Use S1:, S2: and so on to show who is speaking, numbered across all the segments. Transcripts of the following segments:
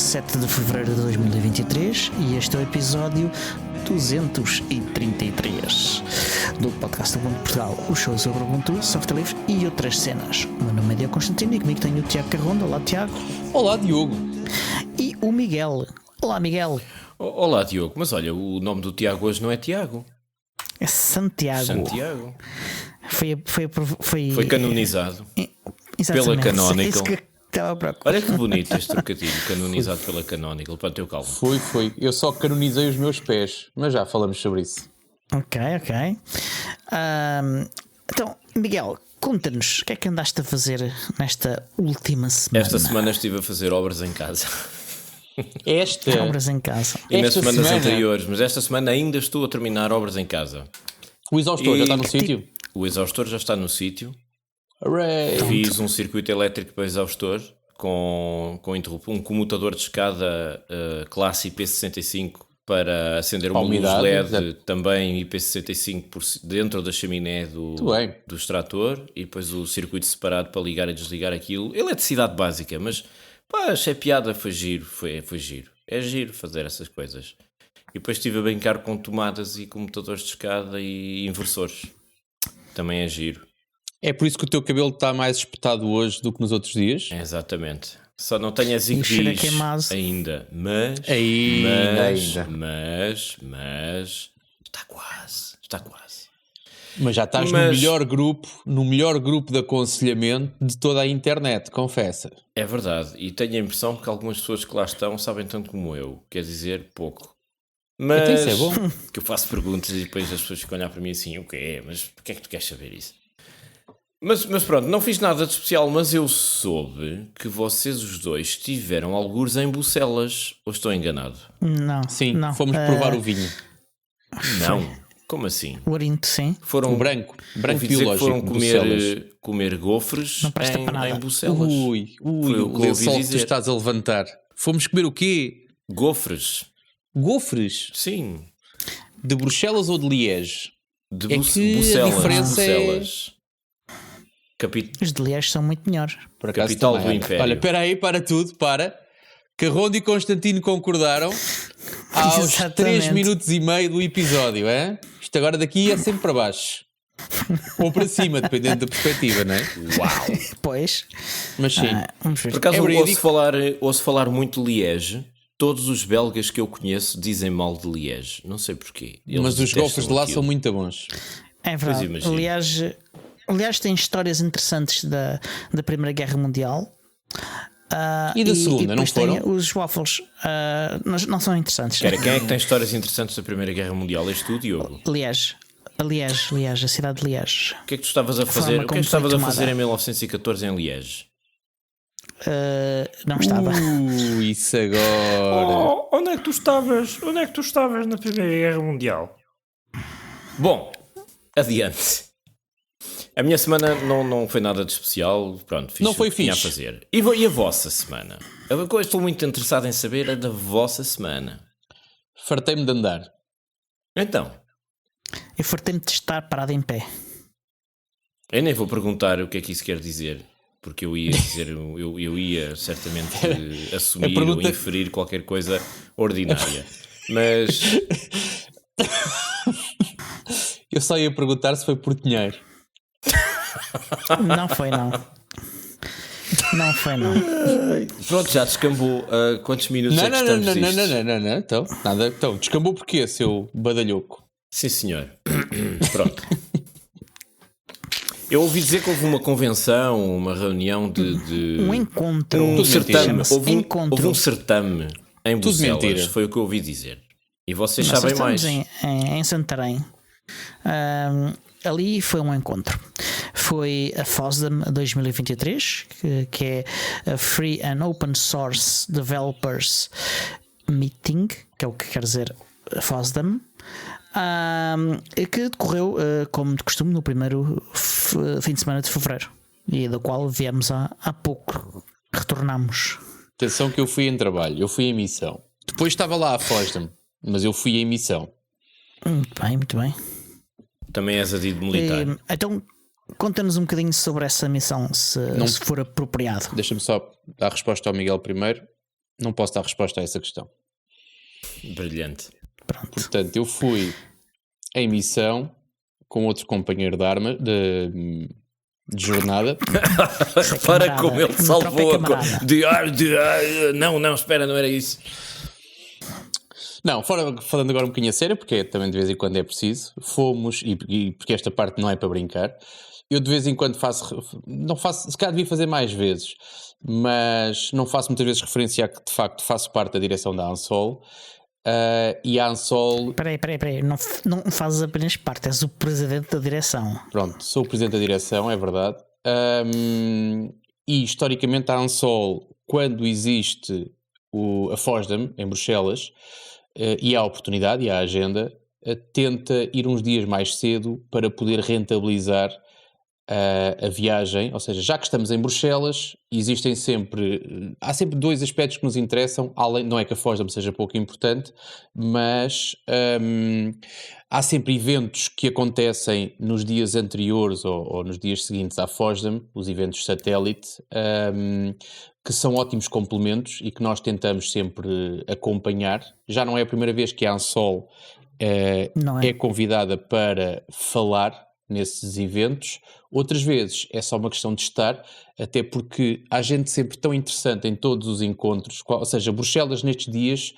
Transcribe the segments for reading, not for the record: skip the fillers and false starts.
S1: 7 de fevereiro de 2023 e este é o episódio 233 do podcast Ubuntu Portugal, o show sobre Ubuntu, software livre e outras cenas. O meu nome é Diogo Constantino e comigo tenho o Tiago Carronda. Olá, Tiago.
S2: Olá, Diogo.
S1: E o Miguel. Olá, Miguel.
S3: Olá, Diogo, mas olha, o nome do Tiago hoje não é Tiago.
S1: É Santiago.
S3: Santiago.
S1: Foi
S3: canonizado
S1: pela
S3: Canonical.
S1: Olha
S3: Olha que bonito este trocadilho, canonizado pela Canonical. Para ter calma.
S2: Foi. Eu só canonizei os meus pés, mas já falamos sobre isso.
S1: Ok. Então, Miguel, conta-nos, o que é que andaste a fazer nesta última semana?
S3: Esta semana estive a fazer obras em casa.
S1: Obras em casa.
S3: E nas semanas anteriores, mas esta semana ainda estou a terminar obras em casa.
S2: O exaustor já está no sítio?
S3: O exaustor já está no sítio.
S2: Hooray.
S3: Fiz um circuito elétrico para exaustor com um comutador de escada classe IP65 para acender uma luz LED também IP65 dentro da chaminé do extrator, e depois o circuito separado para ligar e desligar aquilo. Eletricidade básica, mas pá, achei piada, foi giro. É giro fazer essas coisas. E depois estive a brincar com tomadas e comutadores de escada e inversores. Também é giro.
S2: É por isso que o teu cabelo está mais espetado hoje do que nos outros dias?
S3: Exatamente. Só não tenho as zigbis ainda. Mas está quase.
S2: Mas já estás no melhor grupo de aconselhamento de toda a internet, confessa.
S3: É verdade. E tenho a impressão que algumas pessoas que lá estão sabem tanto como eu. Quer dizer, pouco. Mas
S2: isso é bom.
S3: Que eu faço perguntas e depois as pessoas ficam a olhar para mim assim, o que é? Mas porquê é que tu queres saber isso? Mas pronto, não fiz nada de especial, mas eu soube que vocês os dois tiveram algures em Bucelas. Ou estou enganado?
S1: Não.
S2: Sim, fomos provar o vinho.
S3: Não. Como assim?
S1: O Arinto, sim.
S2: O branco biológico.
S3: Foram comer gofres em Bucelas.
S2: Ui, o lençol que tu estás a levantar. Fomos comer o quê?
S3: Gofres?
S2: Sim. De Bruxelas ou de Liège?
S3: De
S2: Bucelas.
S3: A diferença Bucelas.
S1: Os de Liège são muito melhores.
S2: Por acaso
S3: Capital
S2: também.
S3: do Império.
S2: Olha, espera aí, para tudo. Carronda e Constantino concordaram aos 3 minutos e meio do episódio, é? Isto agora daqui é sempre para baixo. Ou para cima, dependendo da perspectiva, não é?
S3: Uau!
S1: Pois.
S2: Mas sim.
S1: Vamos ver.
S3: Por acaso ouço falar muito de Liège. Todos os belgas que eu conheço dizem mal de Liège. Não sei porquê.
S2: Mas os gofres de lá são muito bons.
S1: É verdade. Aliás, tem histórias interessantes da Primeira Guerra Mundial.
S2: E da Segunda, não foram?
S1: Os waffles não são interessantes.
S3: Quem é que tem histórias interessantes da Primeira Guerra Mundial? És tu, Diogo?
S1: Liège, a cidade de Liège.
S3: O que é que tu estavas a fazer? O que é que estavas a fazer em 1914 em Liège?
S1: Não estava.
S2: Isso agora.
S4: Onde é que tu estavas na Primeira Guerra Mundial?
S3: Bom, adiante. A minha semana não foi nada de especial. Pronto, fiz
S2: não foi
S3: o que tinha a fazer. E a vossa semana? Eu estou muito interessado em saber a da vossa semana.
S2: Fartei-me de andar.
S3: Então?
S1: Eu fartei-me de estar parado em pé.
S3: Eu nem vou perguntar o que é que isso quer dizer. Porque eu ia dizer, eu ia certamente assumir ou inferir qualquer coisa ordinária. Mas...
S2: Eu só ia perguntar se foi por dinheiro.
S1: Não foi, não.
S3: Pronto, já descambou. Quantos minutos é que estamos
S2: Não. Então, descambou porquê, seu badalhoco?
S3: Sim, senhor. Pronto. Eu ouvi dizer que houve uma convenção, uma reunião de
S1: um encontro.
S3: Um certame.
S1: Houve
S3: um certame em Bucelas. Foi o que eu ouvi dizer. E vocês sabem mais.
S1: Em Santarém. Ali foi um encontro. Foi a FOSDEM 2023, que é a Free and Open Source Developers Meeting, que é o que quer dizer a FOSDEM, que decorreu, como de costume, no primeiro fim de semana de fevereiro, e da qual viemos há pouco, retornamos.
S2: Atenção que eu fui em trabalho, eu fui em missão. Depois estava lá a FOSDEM, mas eu fui em missão.
S1: Muito bem.
S3: Também és adido militar.
S1: Então, conta-nos um bocadinho sobre essa missão, se for apropriado.
S2: Deixa-me só dar a resposta ao Miguel primeiro. não posso dar resposta a essa questão.
S3: Brilhante.
S1: Pronto.
S2: Portanto, eu fui em missão com outro companheiro de jornada.
S3: Repara como ele salvou a coisa. Não, espera, não era isso.
S2: Não, falando agora um bocadinho a sério, porque também de vez em quando é preciso, fomos, e porque esta parte não é para brincar, eu de vez em quando não faço, se calhar devia fazer mais vezes, mas não faço muitas vezes referência a que de facto faço parte da direção da Ansol, e a Ansol...
S1: Peraí, não fazes apenas parte, és o presidente da direção.
S2: Pronto, sou o presidente da direção, é verdade, e historicamente a Ansol, quando existe a FOSDEM em Bruxelas, e há a oportunidade e há a agenda, tenta ir uns dias mais cedo para poder rentabilizar a viagem. Ou seja, já que estamos em Bruxelas, há sempre dois aspectos que nos interessam, além, não é que a FOSDEM seja pouco importante, mas há sempre eventos que acontecem nos dias anteriores ou nos dias seguintes à FOSDEM, os eventos satélite, que são ótimos complementos e que nós tentamos sempre acompanhar. Já não é a primeira vez que a Ansol é convidada para falar nesses eventos. Outras vezes é só uma questão de estar, até porque há gente sempre tão interessante em todos os encontros, ou seja, Bruxelas nestes dias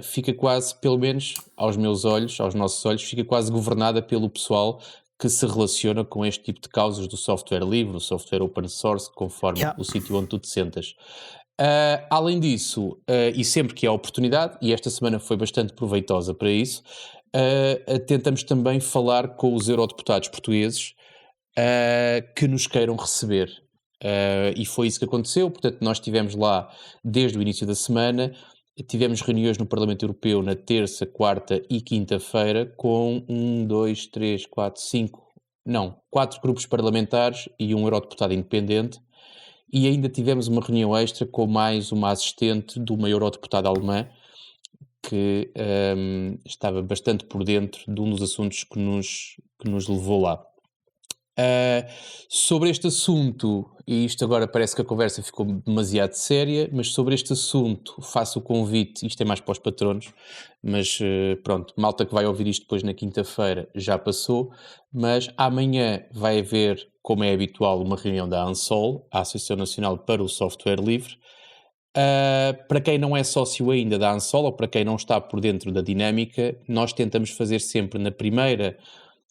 S2: fica quase, pelo menos aos meus olhos, aos nossos olhos, fica quase governada pelo pessoal que se relaciona com este tipo de causas do software livre, o software open source, conforme o sítio onde tu te sentas. Além disso, e sempre que há oportunidade, e esta semana foi bastante proveitosa para isso, tentamos também falar com os eurodeputados portugueses que nos queiram receber. E foi isso que aconteceu. Portanto, nós estivemos lá desde o início da semana. Tivemos reuniões no Parlamento Europeu na terça, quarta e quinta-feira com 4 grupos parlamentares e um eurodeputado independente, e ainda tivemos uma reunião extra com mais uma assistente de uma eurodeputada alemã que estava bastante por dentro de um dos assuntos que nos levou lá. Sobre este assunto, e isto agora parece que a conversa ficou demasiado séria, mas sobre este assunto faço o convite, isto é mais para os patronos, mas pronto, malta que vai ouvir isto depois na quinta-feira já passou, mas amanhã vai haver, como é habitual, uma reunião da Ansol, a Associação Nacional para o Software Livre. Para quem não é sócio ainda da Ansol, ou para quem não está por dentro da dinâmica, nós tentamos fazer sempre na primeira...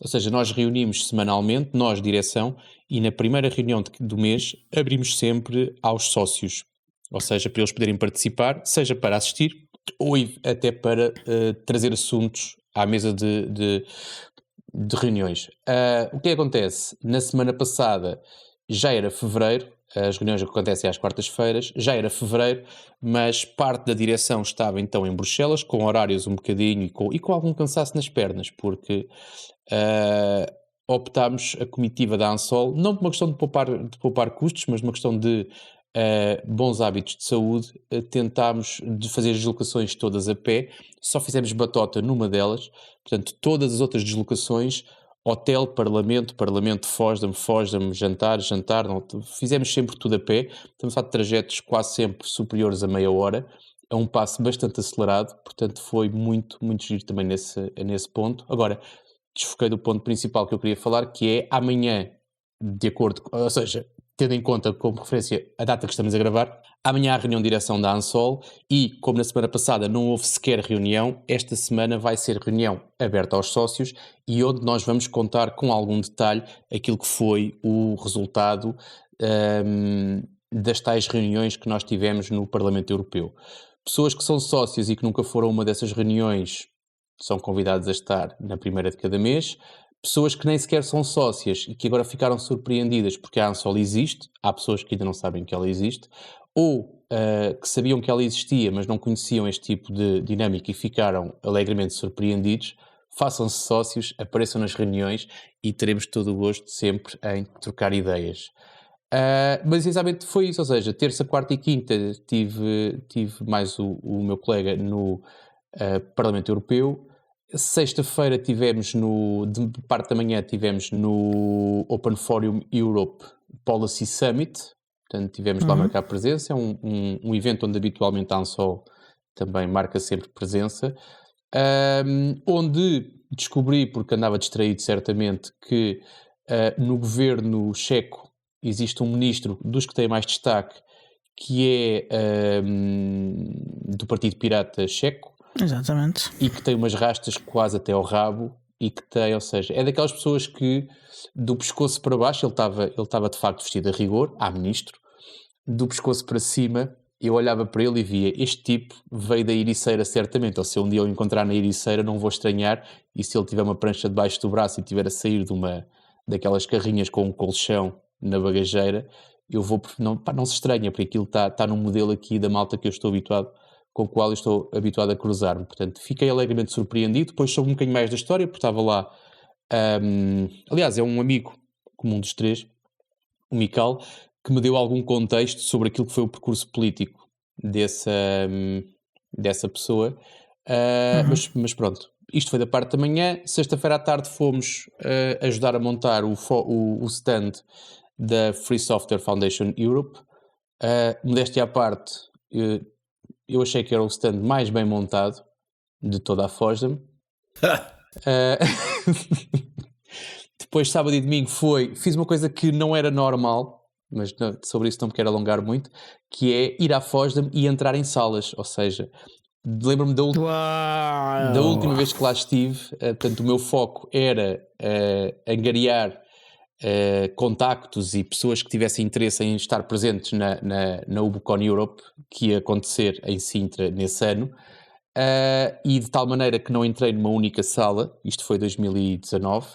S2: Ou seja, nós reunimos semanalmente, nós, direção, e na primeira reunião do mês abrimos sempre aos sócios. Ou seja, para eles poderem participar, seja para assistir ou até para trazer assuntos à mesa de reuniões. O que acontece? Na semana passada já era fevereiro, as reuniões acontecem às quartas-feiras, já era fevereiro, mas parte da direção estava então em Bruxelas, com horários um bocadinho e com algum cansaço nas pernas, porque optámos, a comitiva da Ansol, não por uma questão de poupar custos, mas uma questão de bons hábitos de saúde, tentámos de fazer as deslocações todas a pé, só fizemos batota numa delas, portanto todas as outras deslocações, hotel, parlamento, FOSDEM, jantar, não, fizemos sempre tudo a pé. Estamos a falar de trajetos quase sempre superiores a meia hora, a um passo bastante acelerado, portanto foi muito, muito giro também nesse ponto. Agora, desfoquei do ponto principal que eu queria falar, que é amanhã, de acordo, ou seja, tendo em conta como referência a data que estamos a gravar, amanhã há a reunião de direção da Ansol e, como na semana passada não houve sequer reunião, esta semana vai ser reunião aberta aos sócios e onde nós vamos contar com algum detalhe aquilo que foi o resultado das tais reuniões que nós tivemos no Parlamento Europeu. Pessoas que são sócios e que nunca foram a uma dessas reuniões são convidados a estar na primeira de cada mês. Pessoas que nem sequer são sócias e que agora ficaram surpreendidas porque a Ansol existe, há pessoas que ainda não sabem que ela existe, ou que sabiam que ela existia, mas não conheciam este tipo de dinâmica e ficaram alegremente surpreendidos, façam-se sócios, apareçam nas reuniões e teremos todo o gosto sempre em trocar ideias. Mas essencialmente foi isso, ou seja, terça, quarta e quinta tive mais o meu colega no Parlamento Europeu. Sexta-feira de parte da manhã tivemos no Open Forum Europe Policy Summit, portanto tivemos lá a marcar presença. É um evento onde habitualmente a ANSOL também marca sempre presença, onde descobri, porque andava distraído certamente, que no governo checo existe um ministro dos que tem mais destaque, que é do Partido Pirata Checo.
S1: Exatamente.
S2: E que tem umas rastas quase até ao rabo, e que tem, ou seja, é daquelas pessoas que do pescoço para baixo, ele estava de facto vestido a rigor, ministro, do pescoço para cima, eu olhava para ele e via, este tipo veio da Ericeira certamente, ou se um dia eu encontrar na Ericeira não vou estranhar, e se ele tiver uma prancha debaixo do braço e tiver a sair daquelas carrinhas com um colchão na bagageira, eu vou, não se estranha, porque aquilo está num modelo aqui da malta que eu estou habituado, com o qual eu estou habituado a cruzar-me. Portanto, fiquei alegremente surpreendido. Depois soube um bocadinho mais da história, porque estava lá... aliás, é um amigo comum dos três, o Mical, que me deu algum contexto sobre aquilo que foi o percurso político dessa pessoa. Mas pronto, isto foi da parte da manhã. Sexta-feira à tarde fomos ajudar a montar o stand da Free Software Foundation Europe. Modéstia à parte... eu achei que era o stand mais bem montado de toda a FOSDEM. Depois, sábado e domingo, fiz uma coisa que não era normal, mas sobre isso não me quero alongar muito, que é ir à FOSDEM e entrar em salas. Ou seja, lembro-me da última vez que lá estive, portanto, o meu foco era angariar contactos e pessoas que tivessem interesse em estar presentes na Ubucon Europe, que ia acontecer em Sintra nesse ano, e de tal maneira que não entrei numa única sala. Isto foi 2019.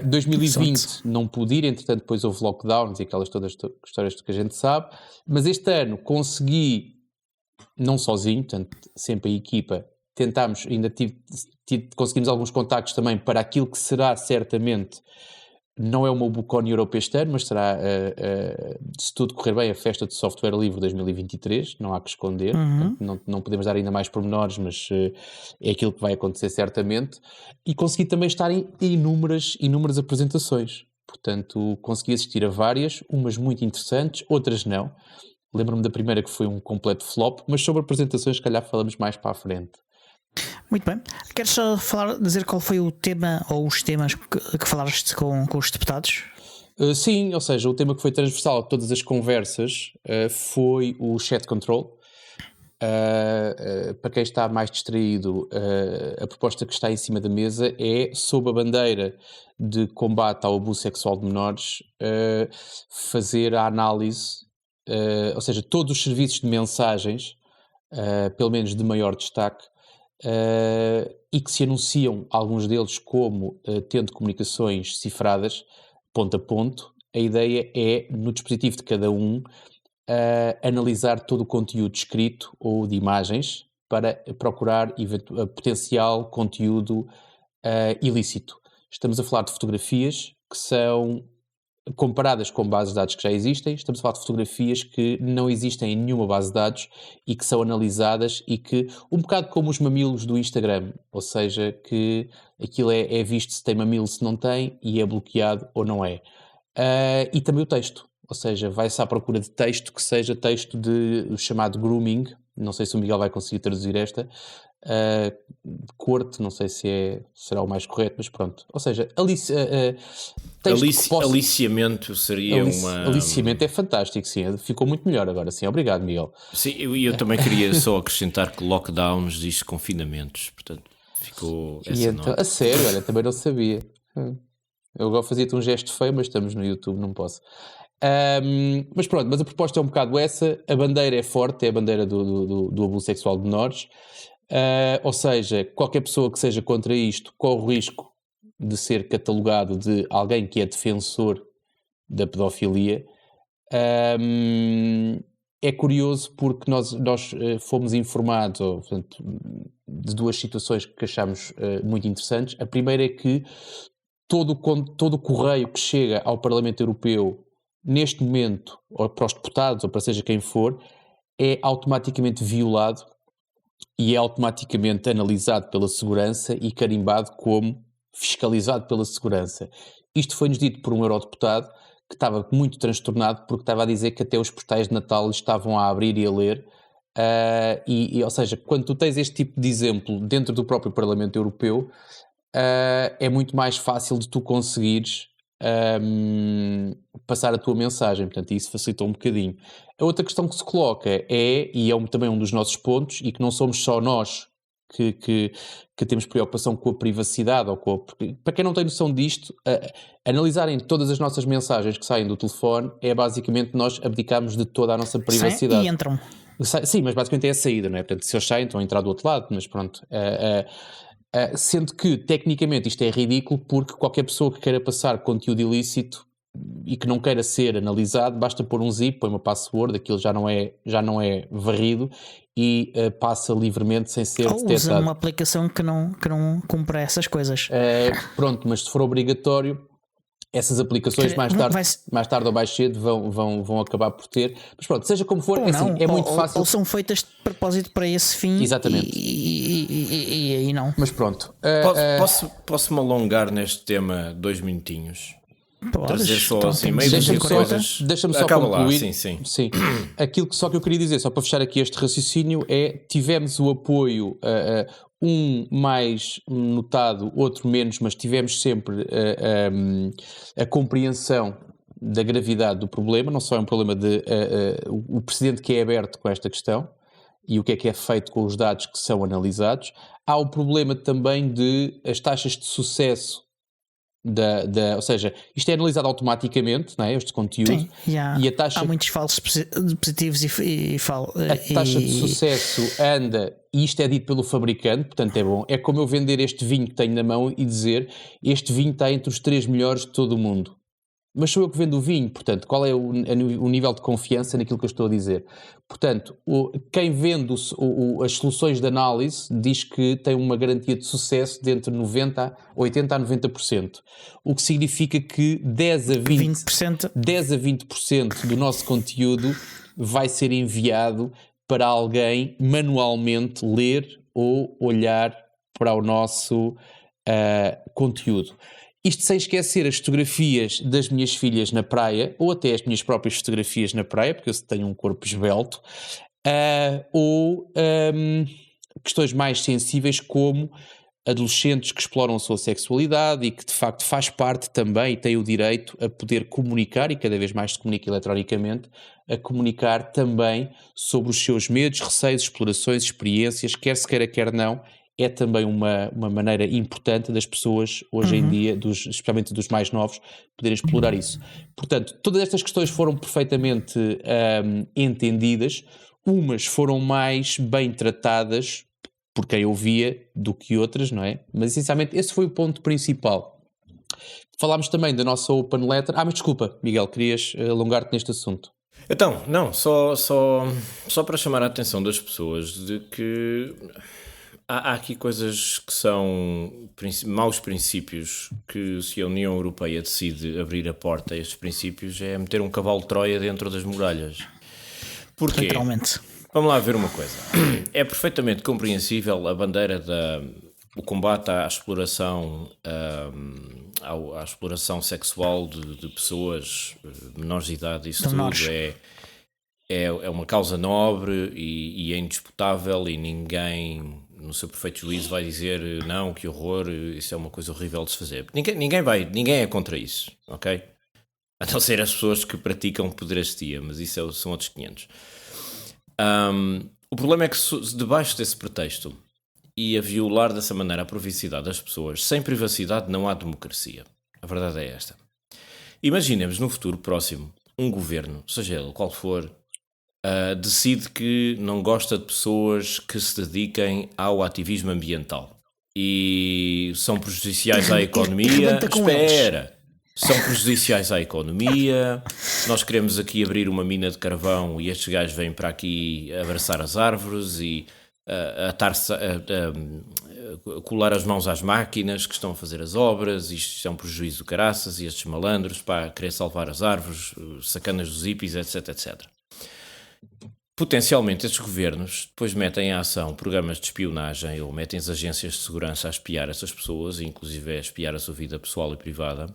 S2: 2020 não pude ir, entretanto depois houve lockdowns e aquelas todas histórias que a gente sabe, mas este ano consegui, não sozinho, portanto sempre a equipa, tentámos, ainda conseguimos alguns contactos também para aquilo que será certamente, não é uma Ubucon Europe este ano, mas será, se tudo correr bem, a Festa de Software Livre 2023, não há que esconder, não podemos dar ainda mais pormenores, mas é aquilo que vai acontecer certamente, e consegui também estar em inúmeras apresentações, portanto consegui assistir a várias, umas muito interessantes, outras não. Lembro-me da primeira que foi um completo flop, mas sobre apresentações se calhar falamos mais para a frente.
S1: Muito bem. Queres só dizer qual foi o tema ou os temas que falaste com os deputados?
S2: Sim, ou seja, o tema que foi transversal a todas as conversas foi o chat control. Para quem está mais distraído, a proposta que está em cima da mesa é, sob a bandeira de combate ao abuso sexual de menores, fazer a análise, ou seja, todos os serviços de mensagens, pelo menos de maior destaque, e que se anunciam alguns deles como tendo comunicações cifradas ponto a ponto. A ideia é, no dispositivo de cada um, analisar todo o conteúdo escrito ou de imagens para procurar potencial conteúdo ilícito. Estamos a falar de fotografias que são comparadas com bases de dados que já existem. Estamos a falar de fotografias que não existem em nenhuma base de dados e que são analisadas e que, um bocado como os mamilos do Instagram, ou seja, que aquilo é visto se tem mamilo, se não tem, e é bloqueado ou não é. E também o texto, ou seja, vai-se à procura de texto que seja texto de chamado grooming, não sei se o Miguel vai conseguir traduzir esta, corte, não sei se será o mais correto, mas pronto. Ou seja,
S3: aliciamento seria uma...
S2: Aliciamento é fantástico, sim. Ficou muito melhor agora, sim. Obrigado, Miguel.
S3: Sim, eu também queria só acrescentar que lockdowns diz confinamentos, portanto, ficou essa nota.
S2: A sério, olha, também não sabia. Eu agora fazia-te um gesto feio, mas estamos no YouTube, não posso. Mas pronto, mas a proposta é um bocado essa. A bandeira é forte, é a bandeira do abuso sexual de menores. Ou seja, qualquer pessoa que seja contra isto corre o risco de ser catalogado de alguém que é defensor da pedofilia. É curioso porque nós fomos informados, portanto, de duas situações que achamos muito interessantes. A primeira é que todo o correio que chega ao Parlamento Europeu neste momento, ou para os deputados, ou para seja quem for, é automaticamente violado e é automaticamente analisado pela segurança e carimbado como fiscalizado pela segurança. Isto foi-nos dito por um eurodeputado que estava muito transtornado porque estava a dizer que até os portais de Natal estavam a abrir e a ler. Ou seja, quando tu tens este tipo de exemplo dentro do próprio Parlamento Europeu, é muito mais fácil de tu conseguires passar a tua mensagem, portanto isso facilitou um bocadinho. A outra questão que se coloca e é também um dos nossos pontos, e que não somos só nós que temos preocupação com a privacidade, para quem não tem noção disto, analisarem todas as nossas mensagens que saem do telefone é basicamente nós abdicarmos de toda a nossa privacidade.
S1: Sim, e entram.
S2: Sim, mas basicamente é a saída, não é? Portanto, se eles saem, estão a entrar do outro lado, mas pronto. Sendo que, tecnicamente, isto é ridículo porque qualquer pessoa que queira passar conteúdo ilícito e que não queira ser analisado, basta pôr um zip, põe uma password, aquilo já não é varrido e passa livremente sem ser detectado.
S1: Usa uma aplicação que não cumpre essas coisas.
S2: Pronto, mas se for obrigatório, essas aplicações mais tarde ou mais cedo vão acabar por ter. Mas pronto, seja como for, é muito fácil.
S1: Ou são feitas de propósito para esse fim.
S2: Exatamente.
S1: E aí não.
S2: Mas pronto.
S3: Posso-me alongar neste tema 2 minutinhos? Trazer só
S1: então,
S3: assim meio de coisas.
S2: Deixa-me só
S3: Acaba
S2: concluir.
S3: lá, sim.
S2: Aquilo que eu queria dizer, só para fechar aqui este raciocínio, tivemos o apoio, um mais notado, outro menos, mas tivemos sempre a compreensão da gravidade do problema. Não só é um problema de o precedente que é aberto com esta questão e o que é feito com os dados que são analisados. Há o problema também de as taxas de sucesso ou seja, isto é analisado automaticamente, não é? Este conteúdo.
S1: Sim,
S2: e a taxa,
S1: há muitos falsos positivos
S2: a taxa de sucesso anda, e isto é dito pelo fabricante, portanto é bom. É como eu vender este vinho que tenho na mão e dizer este vinho está entre os 3 melhores de todo o mundo. Mas sou eu que vendo o vinho, portanto, qual é o nível de confiança naquilo que eu estou a dizer? Portanto, quem vende as soluções de análise diz que tem uma garantia de sucesso de entre 80% a 90%. O que significa que 10 a 20% do nosso conteúdo vai ser enviado para alguém manualmente ler ou olhar para o nosso conteúdo. Isto sem esquecer as fotografias das minhas filhas na praia, ou até as minhas próprias fotografias na praia, porque eu tenho um corpo esbelto, ou questões mais sensíveis como adolescentes que exploram a sua sexualidade e que de facto faz parte também e tem o direito a poder comunicar, e cada vez mais se comunica eletronicamente, a comunicar também sobre os seus medos, receios, explorações, experiências, quer se queira, quer não. É também uma maneira importante das pessoas hoje em dia, especialmente dos mais novos, poderem explorar isso. Portanto, todas estas questões foram perfeitamente entendidas, umas foram mais bem tratadas por quem ouvia do que outras, não é? Mas essencialmente esse foi o ponto principal. Falámos também da nossa Open Letter. Mas desculpa, Miguel, querias alongar-te neste assunto?
S3: Então, não, só para chamar a atenção das pessoas de que há aqui coisas que são maus princípios, que se a União Europeia decide abrir a porta a estes princípios é meter um cavalo de Troia dentro das muralhas. Porquê?
S1: Literalmente.
S3: Vamos lá ver uma coisa. É perfeitamente compreensível a bandeira o combate à exploração, à exploração sexual de pessoas menores de idade. Isso tudo é uma causa nobre e é indisputável, e ninguém, no seu perfeito juízo, vai dizer não, que horror, isso é uma coisa horrível de se fazer. Ninguém é contra isso, ok? A não ser as pessoas que praticam pederastia, mas isso são outros 500. O problema é que debaixo desse pretexto e a violar dessa maneira a privacidade das pessoas, sem privacidade não há democracia. A verdade é esta. Imaginemos no futuro próximo um governo, seja ele qual for, decide que não gosta de pessoas que se dediquem ao ativismo ambiental e são prejudiciais à economia. São prejudiciais à economia. Nós queremos aqui abrir uma mina de carvão e estes gajos vêm para aqui abraçar as árvores e colar as mãos às máquinas que estão a fazer as obras. Isto é um prejuízo do caraças, e estes malandros para querer salvar as árvores, sacanas dos hippies, etc, etc. Potencialmente estes governos depois metem em ação programas de espionagem ou metem as agências de segurança a espiar essas pessoas, inclusive a espiar a sua vida pessoal e privada,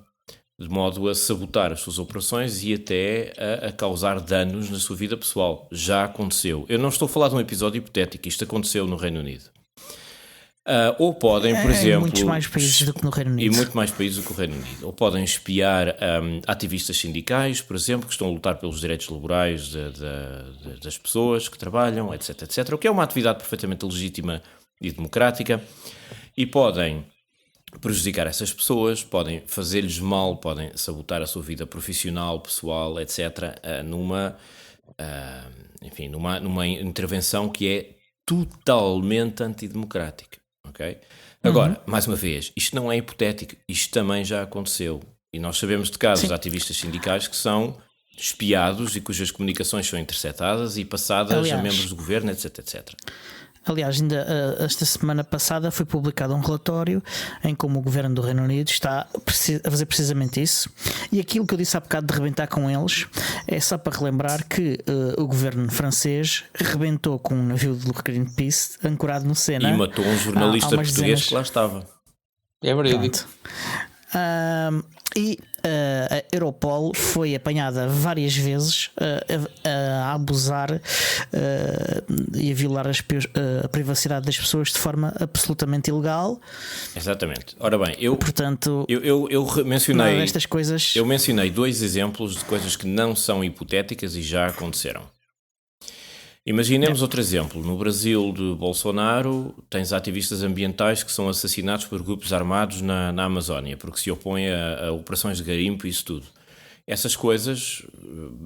S3: de modo a sabotar as suas operações e até a causar danos na sua vida pessoal. Já aconteceu. Eu não estou a falar de um episódio hipotético, isto aconteceu no Reino Unido. Ou podem, por exemplo...
S1: Em muitos mais países do que no Reino Unido.
S3: E muito mais países do que o Reino Unido. Ou podem espiar ativistas sindicais, por exemplo, que estão a lutar pelos direitos laborais das pessoas que trabalham, etc, etc. O que é uma atividade perfeitamente legítima e democrática. E podem prejudicar essas pessoas, podem fazer-lhes mal, podem sabotar a sua vida profissional, pessoal, etc. Numa intervenção que é totalmente antidemocrática. Okay? Agora, mais uma vez, isto não é hipotético, isto também já aconteceu. E nós sabemos de casos de ativistas sindicais que são espiados e cujas comunicações são interceptadas e passadas a membros do governo, etc, etc.
S1: Aliás, ainda esta semana passada foi publicado um relatório em como o governo do Reino Unido está a fazer precisamente isso. E aquilo que eu disse há bocado de rebentar com eles é só para relembrar que o governo francês rebentou com um navio do Greenpeace ancorado no Sena.
S3: E matou um jornalista português que lá estava.
S2: É verídico.
S1: E a Europol foi apanhada várias vezes a abusar e a violar a privacidade das pessoas de forma absolutamente ilegal.
S3: Exatamente. Ora bem, eu
S1: mencionei estas coisas.
S3: Eu mencionei 2 exemplos de coisas que não são hipotéticas e já aconteceram. Imaginemos outro exemplo. No Brasil de Bolsonaro, tens ativistas ambientais que são assassinados por grupos armados na Amazónia, porque se opõem a operações de garimpo e isso tudo. Essas coisas,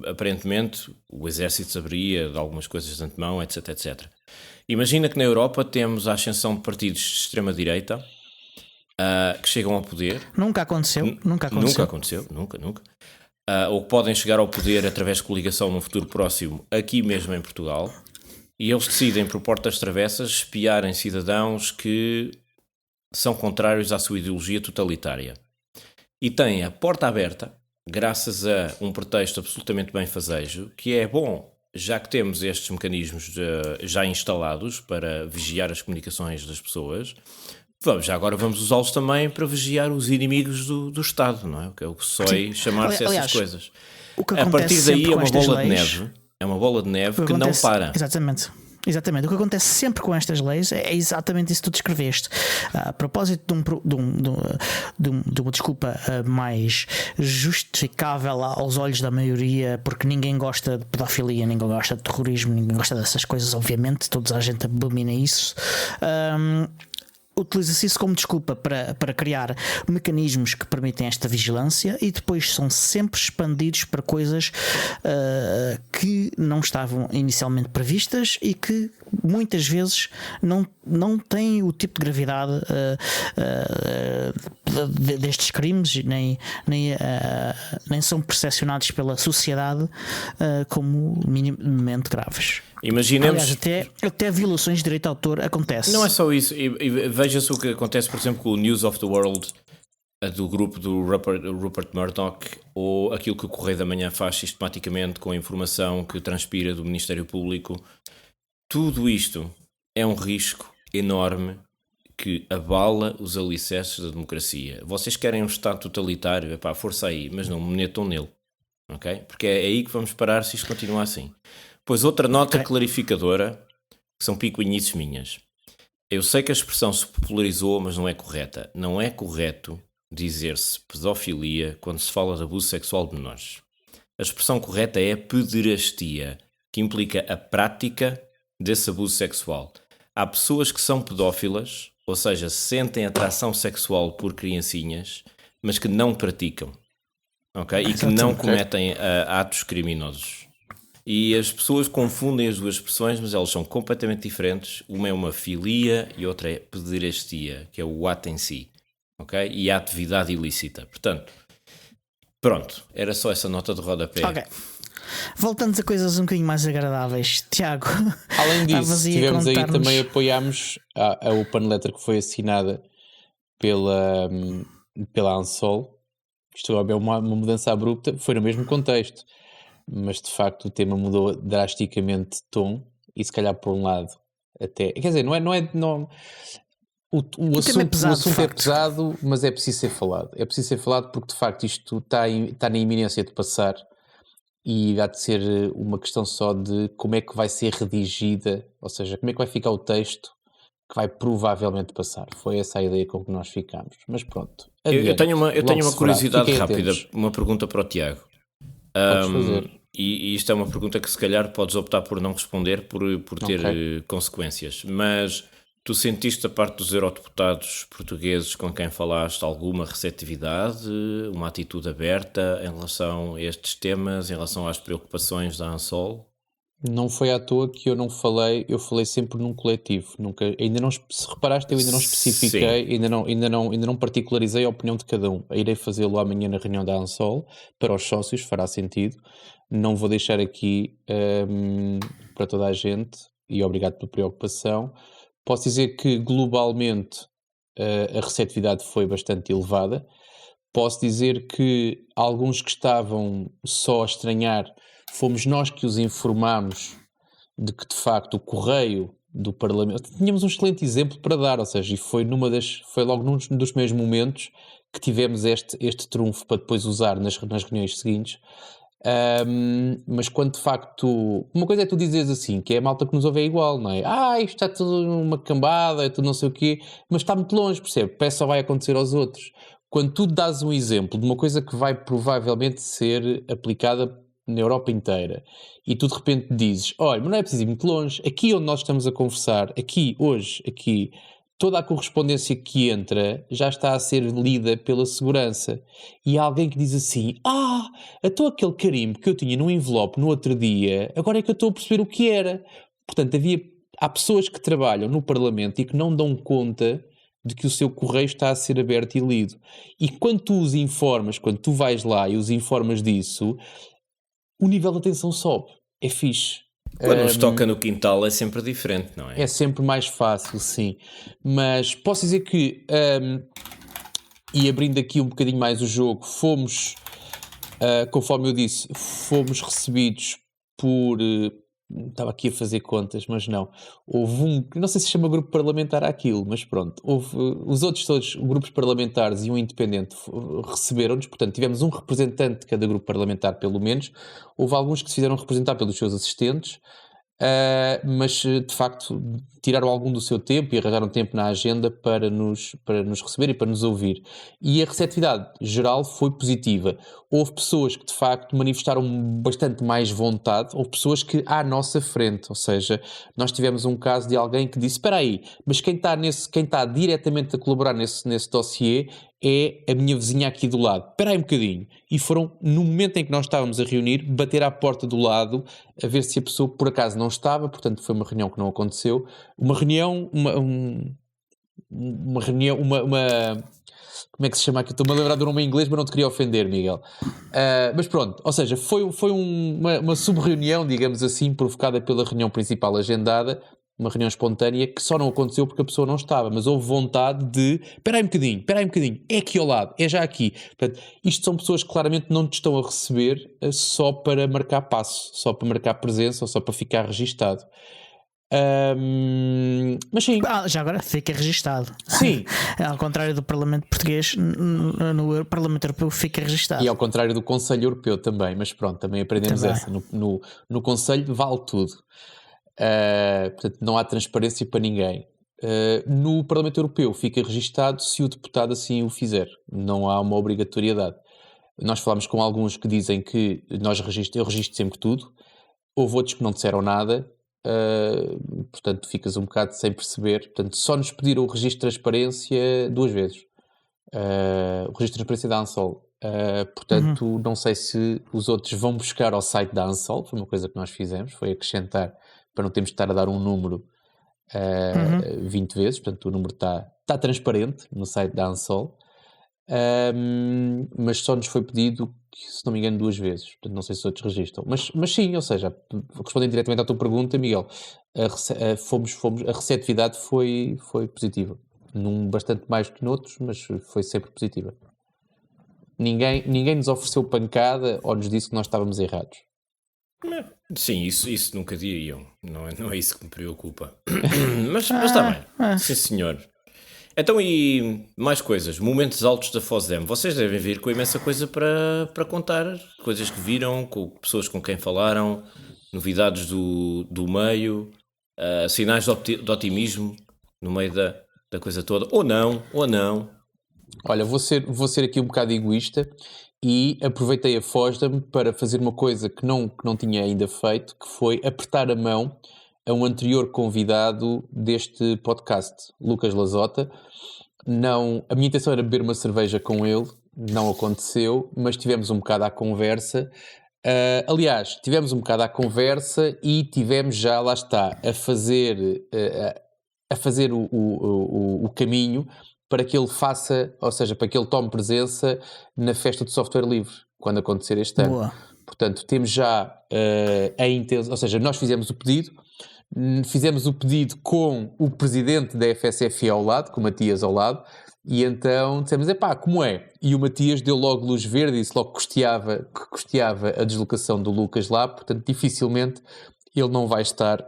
S3: aparentemente, o exército saberia de algumas coisas de antemão, etc, etc. Imagina que na Europa temos a ascensão de partidos de extrema-direita que chegam ao poder.
S1: Nunca aconteceu.
S3: Nunca aconteceu. Ou que podem chegar ao poder através de coligação num futuro próximo, aqui mesmo em Portugal, e eles decidem, por portas travessas, espiarem cidadãos que são contrários à sua ideologia totalitária. E têm a porta aberta, graças a um pretexto absolutamente benfazejo, que é bom, já que temos estes mecanismos já instalados para vigiar as comunicações das pessoas, agora vamos usá-los também para vigiar os inimigos do Estado, não é? Que é o que sói chamar-se essas coisas. A partir daí é uma bola de neve. É uma bola de neve que não para.
S1: Exatamente. O que acontece sempre com estas leis é exatamente isso que tu descreveste. A propósito de uma desculpa mais justificável aos olhos da maioria, porque ninguém gosta de pedofilia, ninguém gosta de terrorismo, ninguém gosta dessas coisas, obviamente, toda a gente abomina isso. Utiliza-se isso como desculpa para criar mecanismos que permitem esta vigilância e depois são sempre expandidos para coisas que não estavam inicialmente previstas e que muitas vezes não têm o tipo de gravidade destes crimes, nem são percepcionados pela sociedade como minimamente graves.
S3: Imaginemos...
S1: Aliás, até violações de direito de autor acontecem.
S3: Não é só isso. E veja-se o que acontece, por exemplo, com o News of the World do grupo do Rupert Murdoch, ou aquilo que o Correio da Manhã faz sistematicamente com a informação que transpira do Ministério Público. Tudo isto é um risco enorme que abala os alicerces da democracia. Vocês querem um Estado totalitário? Força aí, mas não me metam nele. Okay? Porque é aí que vamos parar se isto continuar assim. Pois outra nota clarificadora, que são picuinhices minhas. Eu sei que a expressão se popularizou, mas não é correta. Não é correto dizer-se pedofilia quando se fala de abuso sexual de menores. A expressão correta é pederastia, que implica a prática desse abuso sexual. Há pessoas que são pedófilas, ou seja, sentem atração sexual por criancinhas, mas que não praticam, okay? E que não cometem atos criminosos. E as pessoas confundem as duas expressões, mas elas são completamente diferentes. Uma é uma filia e outra é pederastia, que é o ato em si, okay? E a atividade ilícita. Portanto, pronto, era só essa nota de rodapé.
S1: Ok. Voltando a coisas um bocadinho mais agradáveis, Tiago.
S2: Além disso, tivemos aí também apoiámos a Open Letter que foi assinada pela Ansol. Isto é uma mudança abrupta, foi no mesmo contexto, mas de facto o tema mudou drasticamente de tom e se calhar por um lado até, quer dizer, não O assunto é pesado, mas é preciso ser falado. É preciso ser falado porque, de facto, isto está na iminência de passar e há de ser uma questão só de como é que vai ser redigida, ou seja, como é que vai ficar o texto que vai provavelmente passar. Foi essa a ideia com que nós ficámos. Mas pronto.
S3: Eu tenho uma curiosidade rápida, uma pergunta para o Tiago.
S2: Podes fazer.
S3: E isto é uma pergunta que se calhar podes optar por não responder por ter consequências. Mas tu sentiste da parte dos eurodeputados portugueses com quem falaste alguma receptividade, uma atitude aberta em relação a estes temas, em relação às preocupações da ANSOL?
S2: Não foi à toa que eu falei sempre num coletivo. Ainda não, se reparaste, eu ainda não especifiquei, ainda não particularizei a opinião de cada um. Irei fazê-lo amanhã na reunião da ANSOL, para os sócios, fará sentido. Não vou deixar aqui para toda a gente, e obrigado pela preocupação. Posso dizer que globalmente a receptividade foi bastante elevada. Posso dizer que alguns que estavam só a estranhar, fomos nós que os informámos de que, de facto, o correio do Parlamento... Tínhamos um excelente exemplo para dar, ou seja, e foi logo num dos primeiros momentos que tivemos este trunfo para depois usar nas reuniões seguintes. Mas quando, de facto... Uma coisa é tu dizeres assim, que é a malta que nos ouve é igual, não é? Isto está tudo uma cambada, é tudo não sei o quê, mas está muito longe, percebe? Parece que só vai acontecer aos outros. Quando tu dás um exemplo de uma coisa que vai provavelmente ser aplicada na Europa inteira, e tu de repente dizes, olha, mas não é preciso ir muito longe, aqui onde nós estamos a conversar, hoje, toda a correspondência que entra já está a ser lida pela segurança. E há alguém que diz assim, então aquele carimbo que eu tinha num envelope no outro dia, agora é que eu estou a perceber o que era. Portanto, há pessoas que trabalham no Parlamento e que não dão conta de que o seu correio está a ser aberto e lido. E quando tu os informas, quando tu vais lá e os informas disso, o nível de atenção sobe. É fixe.
S3: Quando nos toca no quintal é sempre diferente, não é?
S2: É sempre mais fácil, sim. Mas posso dizer que, e abrindo aqui um bocadinho mais o jogo, fomos, conforme eu disse, fomos recebidos por... estava aqui a fazer contas, mas não. Houve não sei se chama grupo parlamentar aquilo, mas pronto. Os outros todos, grupos parlamentares e um independente, receberam-nos. Portanto, tivemos um representante de cada grupo parlamentar, pelo menos. Houve alguns que se fizeram representar pelos seus assistentes, mas de facto tiraram algum do seu tempo e arranjaram tempo na agenda para nos receber e para nos ouvir. E a receptividade geral foi positiva. Houve pessoas que de facto manifestaram bastante mais vontade, houve pessoas que à nossa frente, ou seja, nós tivemos um caso de alguém que disse, espera aí, mas quem está diretamente a colaborar nesse dossiê é a minha vizinha aqui do lado. Espera aí um bocadinho. E foram, no momento em que nós estávamos a reunir, bater à porta do lado, a ver se a pessoa por acaso não estava, portanto foi uma reunião que não aconteceu. Uma reunião, como é que se chama aqui? Estou-me a lembrar do nome em inglês, mas não te queria ofender, Miguel. Mas pronto, ou seja, foi uma sub-reunião, digamos assim, provocada pela reunião principal agendada, uma reunião espontânea que só não aconteceu porque a pessoa não estava, mas houve vontade de espera aí um bocadinho, é aqui ao lado, é já aqui. Portanto, isto são pessoas que claramente não te estão a receber só para marcar passo, só para marcar presença ou só para ficar registado. Mas sim.
S1: Já agora fica registado.
S2: Sim.
S1: Ao contrário do Parlamento Português, no Parlamento Europeu fica registado.
S2: E ao contrário do Conselho Europeu também, mas pronto, também aprendemos também. Essa. No Conselho vale tudo. Portanto, não há transparência para ninguém. No Parlamento Europeu fica registado se o deputado assim o fizer. Não há uma obrigatoriedade. Nós falámos com alguns que dizem que eu registro sempre tudo. Houve outros que não disseram nada. Portanto, ficas um bocado sem perceber. Portanto, só nos pediram o registro de transparência 2 vezes. O registro de transparência da ANSOL. Portanto, não sei se os outros vão buscar ao site da ANSOL. Foi uma coisa que nós fizemos, foi acrescentar, para não termos de estar a dar um número 20 vezes. Portanto, o número está transparente no site da ANSOL. Mas só nos foi pedido, se não me engano, 2 vezes. Portanto, não sei se os outros registram. Mas sim, ou seja, respondendo diretamente à tua pergunta, Miguel, a receptividade foi positiva. Bastante mais do que noutros, mas foi sempre positiva. Ninguém nos ofereceu pancada ou nos disse que nós estávamos errados.
S3: Sim, isso nunca diriam. Não é isso que me preocupa. Mas está bem. Sim, senhor. Então, e mais coisas, momentos altos da FOSDEM. Vocês devem vir com imensa coisa para contar, coisas que viram, com pessoas com quem falaram, novidades do meio, sinais de otimismo no meio da coisa toda, ou não.
S2: Olha, vou ser aqui um bocado egoísta e aproveitei a FOSDEM para fazer uma coisa que não tinha ainda feito, que foi apertar a mão a um anterior convidado deste podcast, Lucas Lazota. A minha intenção era beber uma cerveja com ele, não aconteceu, mas tivemos um bocado à conversa. Aliás, tivemos um bocado à conversa e tivemos já, lá está, a fazer o caminho para que ele faça, ou seja, para que ele tome presença na Festa do Software Livre, quando acontecer este ano.
S1: Boa.
S2: Portanto, temos já a intenção, ou seja, nós fizemos o pedido com o presidente da FSFE ao lado, com o Matias ao lado, e então dissemos, como é? E o Matias deu logo luz verde e disse logo que custeava a deslocação do Lucas lá, portanto, dificilmente ele não vai estar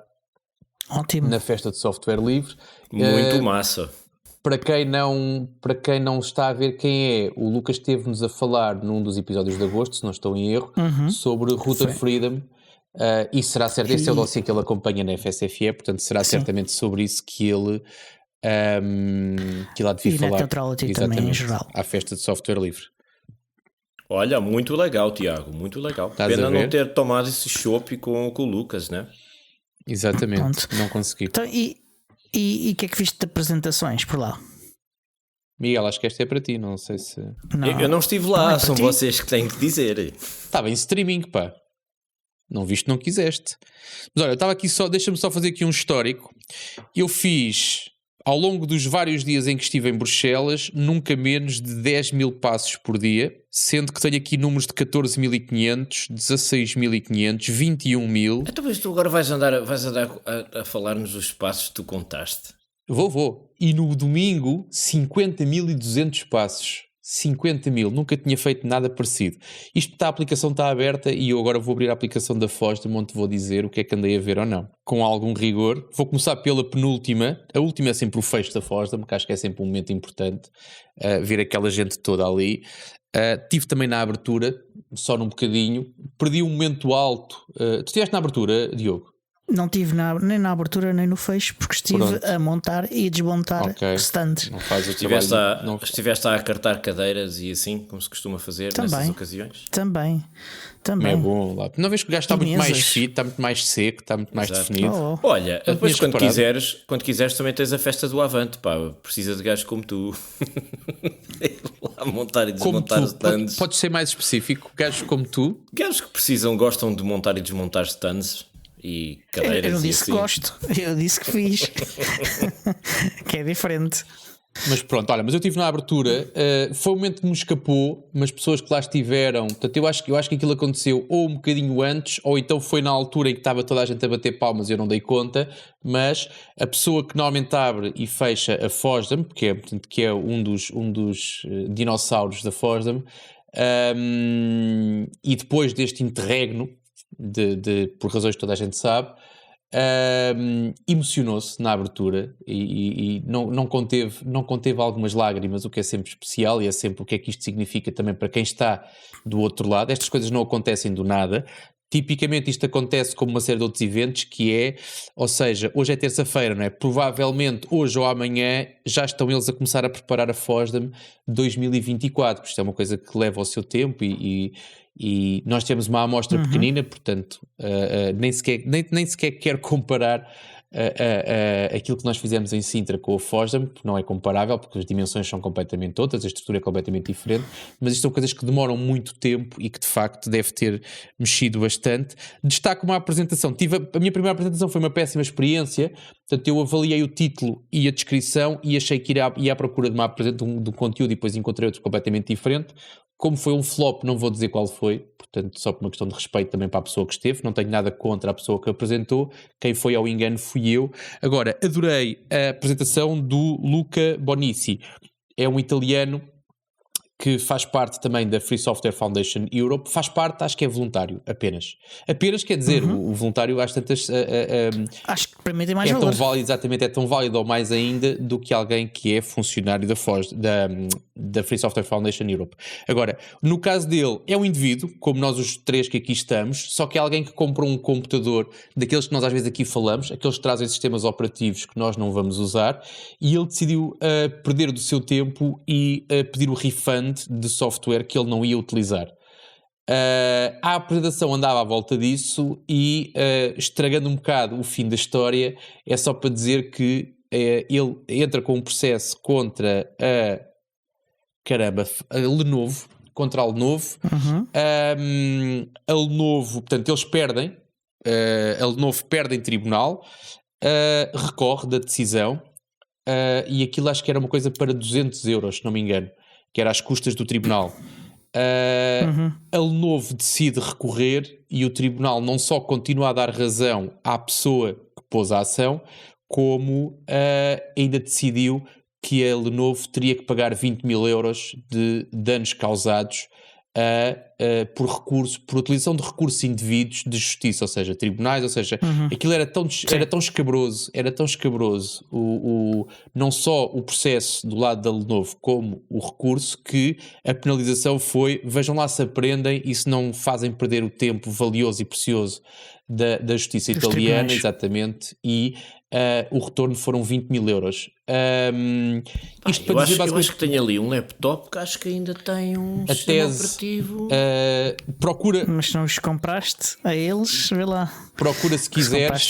S1: Ótimo.
S2: na Festa de Software Livre.
S3: Muito massa.
S2: Para quem não está a ver quem é, o Lucas esteve-nos a falar num dos episódios de agosto, se não estou em erro, sobre Router Freedom, e será certo, esse é o dossiê que ele acompanha na FSFE, portanto será certamente sobre isso que ele há de vir falar.
S1: E Neutrality também em geral.
S2: À Festa de Software Livre.
S3: Olha, muito legal, Tiago, muito legal. Pena não ter tomado esse chopp com o Lucas, né?
S2: Exatamente,
S1: Pronto.
S2: Não consegui.
S1: Então, e o que é que viste de apresentações por lá?
S2: Miguel, acho que esta é para ti, não sei se...
S3: Eu não estive lá, são vocês que têm que dizer.
S2: Estava em streaming, pá. Não viste, não quiseste. Mas olha, eu estava aqui deixa-me só fazer aqui um histórico. Eu fiz, ao longo dos vários dias em que estive em Bruxelas, nunca menos de 10 mil passos por dia, sendo que tenho aqui números de 14.500, 16.500, 21 mil.
S3: Então, mas tu agora vais andar a falar-nos os passos que tu contaste?
S2: Vou. E no domingo, 50.200 passos. 50 mil. Nunca tinha feito nada parecido. A aplicação está aberta e eu agora vou abrir a aplicação da FOSDEM, onde vou dizer o que é que andei a ver ou não. Com algum rigor. Vou começar pela penúltima. A última é sempre o fecho da FOSDEM, que acho que é sempre um momento importante. Ver aquela gente toda ali. Tive também na abertura, só num bocadinho. Perdi um momento alto. Tu estiveste na abertura, Diogo?
S1: Não estive nem na abertura nem no fecho, porque estive a montar e a desmontar stands.
S2: Não faz o
S3: estiveste a acartar cadeiras e assim, como se costuma fazer nessas ocasiões?
S1: Também.
S2: É bom lá. Não vês que o gajo está muito mais fit, está muito mais seco, está muito mais definido.
S3: Olha, depois quando quiseres também tens a festa do Avante, pá, precisa de gajos como tu. Lá montar e desmontar os stands.
S2: Podes ser mais específico, gajos como tu?
S3: Gajos que gostam de montar e desmontar stands. E cadeiras.
S1: Eu não disse
S3: assim.
S1: que gosto, eu disse que fiz. Que é diferente.
S2: Mas pronto, olha, mas eu estive na abertura, foi um momento que me escapou, mas pessoas que lá estiveram, portanto eu acho que aquilo aconteceu ou um bocadinho antes, ou então foi na altura em que estava toda a gente a bater palmas e eu não dei conta, mas a pessoa que normalmente abre e fecha a FOSDEM, que é um dos dinossauros da FOSDEM, e depois deste interregno, por razões que toda a gente sabe, emocionou-se na abertura e não conteve algumas lágrimas, o que é sempre especial e é sempre o que é que isto significa também para quem está do outro lado. Estas coisas não acontecem do nada. Tipicamente isto acontece como uma série de outros eventos, ou seja, hoje é terça-feira, não é? Provavelmente hoje ou amanhã já estão eles a começar a preparar a FOSDEM 2024, porque isto é uma coisa que leva o seu tempo e nós temos uma amostra pequenina, portanto nem sequer quero comparar aquilo que nós fizemos em Sintra com a FOSDEM, porque não é comparável, porque as dimensões são completamente outras, a estrutura é completamente diferente, mas isto são coisas que demoram muito tempo e que de facto deve ter mexido bastante. Destaco uma apresentação, a minha primeira apresentação foi uma péssima experiência, portanto eu avaliei o título e a descrição e achei que ia à procura de um conteúdo e depois encontrei outro completamente diferente. Como foi um flop, não vou dizer qual foi, portanto só por uma questão de respeito também para a pessoa que esteve, não tenho nada contra a pessoa que apresentou, quem foi ao engano fui eu. Agora, adorei a apresentação do Luca Bonissi, é um italiano que faz parte também da Free Software Foundation Europe, faz parte, acho que é voluntário, apenas. Apenas quer dizer, o voluntário às tantas...
S1: acho que para mim tem mais
S2: valor.
S1: Tão válido,
S2: exatamente, é tão válido ou mais ainda do que alguém que é funcionário da Free Software Foundation Europe. Agora, no caso dele, é um indivíduo, como nós os três que aqui estamos, só que é alguém que comprou um computador daqueles que nós às vezes aqui falamos, aqueles que trazem sistemas operativos que nós não vamos usar, e ele decidiu perder do seu tempo e pedir o refund de software que ele não ia utilizar. A apresentação andava à volta disso e, estragando um bocado o fim da história, é só para dizer que ele entra com um processo contra a Lenovo, contra a Lenovo. A Lenovo, portanto, eles perdem, a Lenovo perde em tribunal, recorre da decisão, e aquilo acho que era uma coisa para 200 euros, se não me engano, que era às custas do tribunal. A Lenovo decide recorrer e o tribunal não só continua a dar razão à pessoa que pôs a ação, como ainda decidiu que a Lenovo teria que pagar 20 mil euros de danos causados por utilização de recursos indevidos de justiça, ou seja, tribunais, ou seja, aquilo era tão escabroso, não só o processo do lado da Lenovo como o recurso, que a penalização foi, vejam lá se aprendem e se não fazem perder o tempo valioso e precioso da justiça italiana, exatamente, e o retorno foram 20 mil euros. Isto para dizer basicamente...
S3: Eu acho que tenho ali um laptop que acho que ainda tem um sistema operativo.
S2: Procura...
S1: Mas se não os compraste a eles, vê lá.
S2: Procura se quiseres.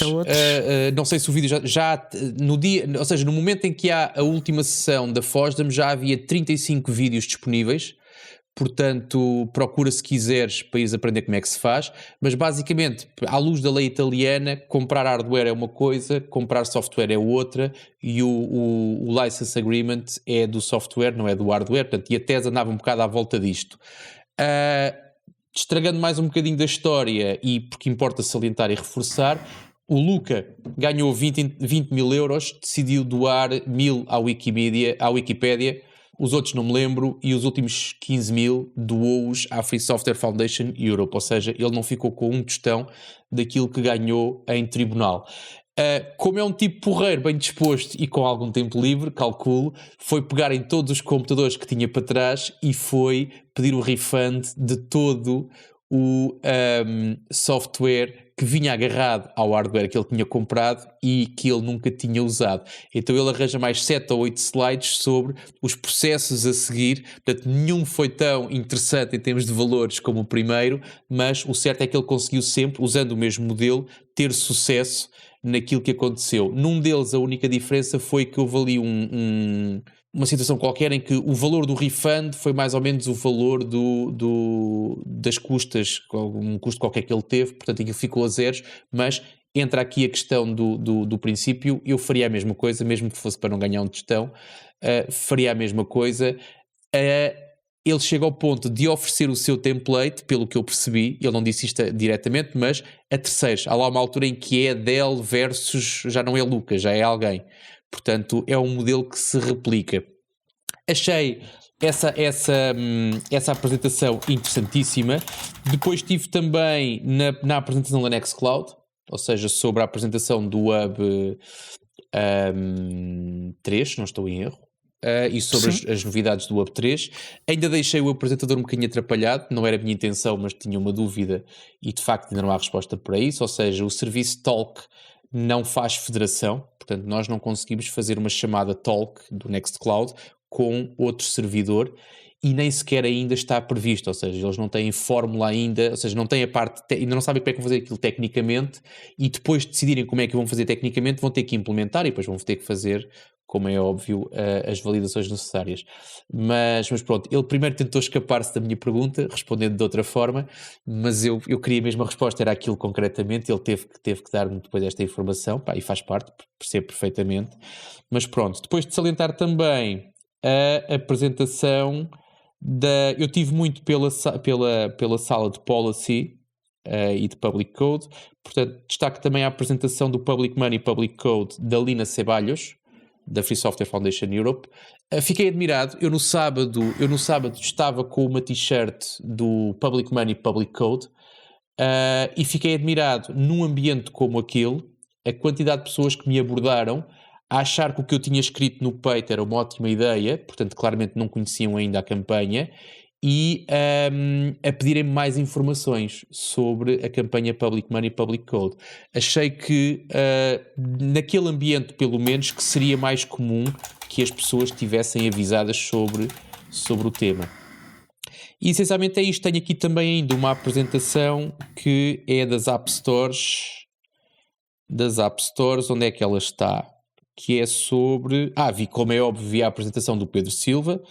S2: Não sei se o vídeo já no dia, ou seja, no momento em que há a última sessão da FOSDEM já havia 35 vídeos disponíveis. Portanto, procura se quiseres para ires aprender como é que se faz, mas basicamente, à luz da lei italiana, comprar hardware é uma coisa, comprar software é outra, e o license agreement é do software, não é do hardware, portanto, e a tese andava um bocado à volta disto. Estragando mais um bocadinho da história, e porque importa salientar e reforçar, o Luca ganhou 20 mil euros, decidiu doar 1.000 à Wikipédia, os outros não me lembro, e os últimos 15 mil doou-os à Free Software Foundation Europe, ou seja, ele não ficou com um tostão daquilo que ganhou em tribunal. Como é um tipo porreiro, bem disposto e com algum tempo livre, calculo, foi pegar em todos os computadores que tinha para trás e foi pedir o refund de todo o software que vinha agarrado ao hardware que ele tinha comprado e que ele nunca tinha usado. Então ele arranja mais 7 ou 8 slides sobre os processos a seguir. Portanto, nenhum foi tão interessante em termos de valores como o primeiro, mas o certo é que ele conseguiu sempre, usando o mesmo modelo, ter sucesso naquilo que aconteceu. Num deles, a única diferença foi que houve ali uma situação qualquer em que o valor do refund foi mais ou menos o valor das custas, um custo qualquer que ele teve, portanto aquilo ficou a zeros, mas entra aqui a questão do princípio, eu faria a mesma coisa, mesmo que fosse para não ganhar um tostão, faria a mesma coisa. Ele chega ao ponto de oferecer o seu template, pelo que eu percebi, ele não disse isto diretamente, mas a terceiros. Há lá uma altura em que é Dell versus, já não é Lucas, já é alguém. Portanto, é um modelo que se replica. Achei essa apresentação interessantíssima. Depois tive também na apresentação da Nextcloud, ou seja, sobre a apresentação do Hub 3, se não estou em erro. E sobre as novidades do Hub 3. Ainda deixei o apresentador um bocadinho atrapalhado, não era a minha intenção, mas tinha uma dúvida e de facto ainda não há resposta para isso, ou seja, o serviço Talk não faz federação, portanto nós não conseguimos fazer uma chamada Talk do Nextcloud com outro servidor e nem sequer ainda está previsto, ou seja, eles não têm fórmula ainda, ou seja, não têm a parte, ainda não sabem como é que vão fazer aquilo tecnicamente e depois de decidirem como é que vão fazer tecnicamente vão ter que implementar e depois vão ter que fazer, como é óbvio, as validações necessárias. Mas pronto, ele primeiro tentou escapar-se da minha pergunta, respondendo de outra forma, mas eu queria mesmo a resposta, era aquilo concretamente, ele teve que dar-me depois esta informação, e faz parte, percebo perfeitamente. Mas pronto, depois de salientar também a apresentação eu tive muito pela sala de Policy e de Public Code, portanto destaco também a apresentação do Public Money e Public Code da Lina Ceballos, da Free Software Foundation Europe. Fiquei admirado. Eu no sábado estava com uma t-shirt do Public Money, Public Code, e fiquei admirado num ambiente como aquele, a quantidade de pessoas que me abordaram a achar que o que eu tinha escrito no peito era uma ótima ideia, portanto claramente não conheciam ainda a campanha, e a pedirem-me mais informações sobre a campanha Public Money, Public Code. Achei que naquele ambiente, pelo menos, que seria mais comum que as pessoas estivessem avisadas sobre o tema. E essencialmente é isto. Tenho aqui também ainda uma apresentação que é das App Stores. Onde é que ela está? Que é sobre... como é óbvio, vi a apresentação do Pedro Silva,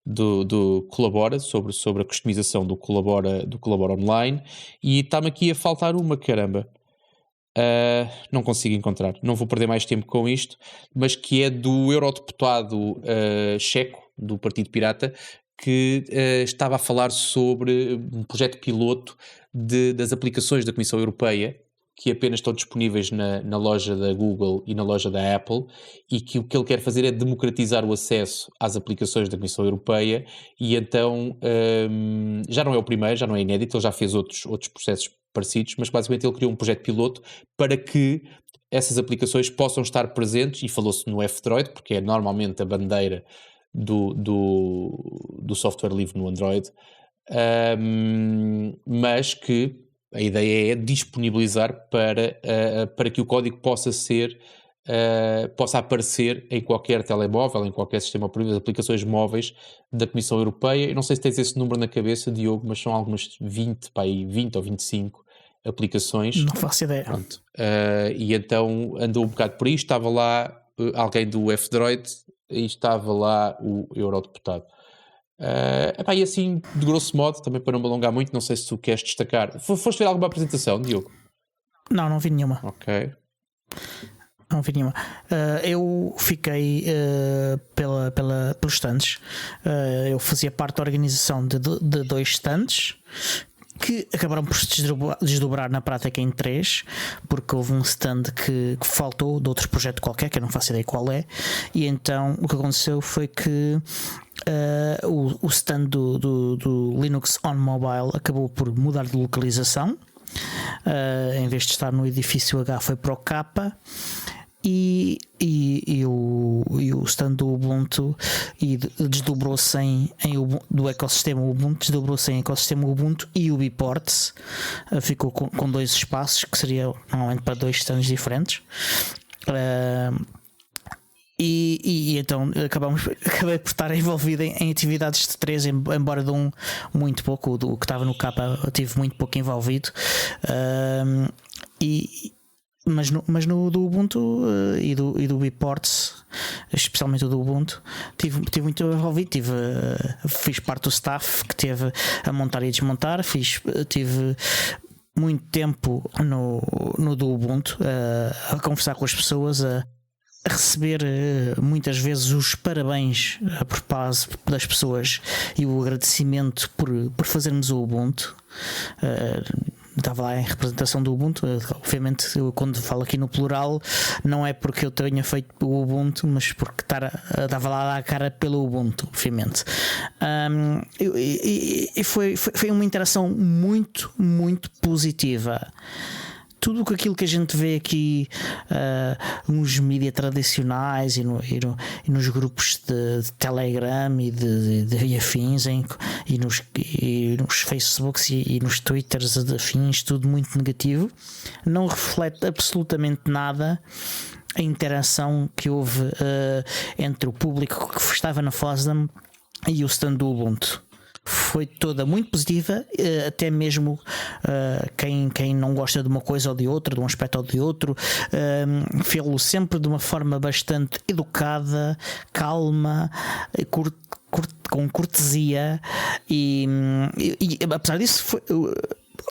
S2: do Colabora, sobre a customização do Colabora Online, e está-me aqui a faltar uma, caramba. Não consigo encontrar, não vou perder mais tempo com isto, mas que é do eurodeputado checo, do Partido Pirata, que estava a falar sobre um projeto piloto das aplicações da Comissão Europeia, que apenas estão disponíveis na loja da Google e na loja da Apple, e que o que ele quer fazer é democratizar o acesso às aplicações da Comissão Europeia, e então já não é o primeiro, já não é inédito, ele já fez outros processos parecidos, mas basicamente ele criou um projeto piloto para que essas aplicações possam estar presentes, e falou-se no F-Droid, porque é normalmente a bandeira do software livre no Android, mas que a ideia é disponibilizar para que o código possa aparecer em qualquer telemóvel, em qualquer sistema operativo, as aplicações móveis da Comissão Europeia. Eu não sei se tens esse número na cabeça, Diogo, mas são algumas 20 ou 25 aplicações.
S1: Não faço ideia.
S2: Pronto. E então andou um bocado por aí. Estava lá alguém do F-Droid e estava lá o eurodeputado. E assim, de grosso modo, também para não me alongar muito, não sei se tu queres destacar. Foste ver alguma apresentação, Diogo?
S1: Não vi nenhuma.
S2: Ok.
S1: Não vi nenhuma. Eu fiquei pelos stands. Eu fazia parte da organização de 2 stands que acabaram por se desdobrar na prática em 3, porque houve um stand que faltou de outro projeto qualquer, que eu não faço ideia qual é, e então o que aconteceu foi que o stand do Linux on Mobile acabou por mudar de localização. Em vez de estar no edifício H, foi para o K, e o stand do Ubuntu desdobrou-se do ecossistema Ubuntu, desdobrou-se em ecossistema Ubuntu, e o Biports ficou com 2 espaços, que seria normalmente para 2 stands diferentes. E então acabei por estar envolvido em atividades de 3, embora de um muito pouco. O que estava no K tive muito pouco envolvido, mas no do Ubuntu e do Biports, especialmente o do Ubuntu, tive muito envolvido. Fiz parte do staff que teve a montar e a desmontar. Tive muito tempo no do Ubuntu a conversar com as pessoas, a receber muitas vezes os parabéns por parte das pessoas e o agradecimento por fazermos o Ubuntu. Estava lá em representação do Ubuntu. Obviamente, eu, quando falo aqui no plural, não é porque eu tenha feito o Ubuntu, mas porque estava lá a dar a cara pelo Ubuntu, obviamente. E foi uma interação muito, muito positiva. Tudo aquilo que a gente vê aqui nos mídias tradicionais e nos grupos de Telegram e de afins, e nos Facebooks e nos Twitters de afins, tudo muito negativo, não reflete absolutamente nada a interação que houve entre o público que estava na FOSDEM e o stand do Ubuntu. Foi toda muito positiva, até mesmo quem não gosta de uma coisa ou de outra, de um aspecto ou de outro, fê-lo sempre de uma forma bastante educada, calma, com cortesia, e apesar disso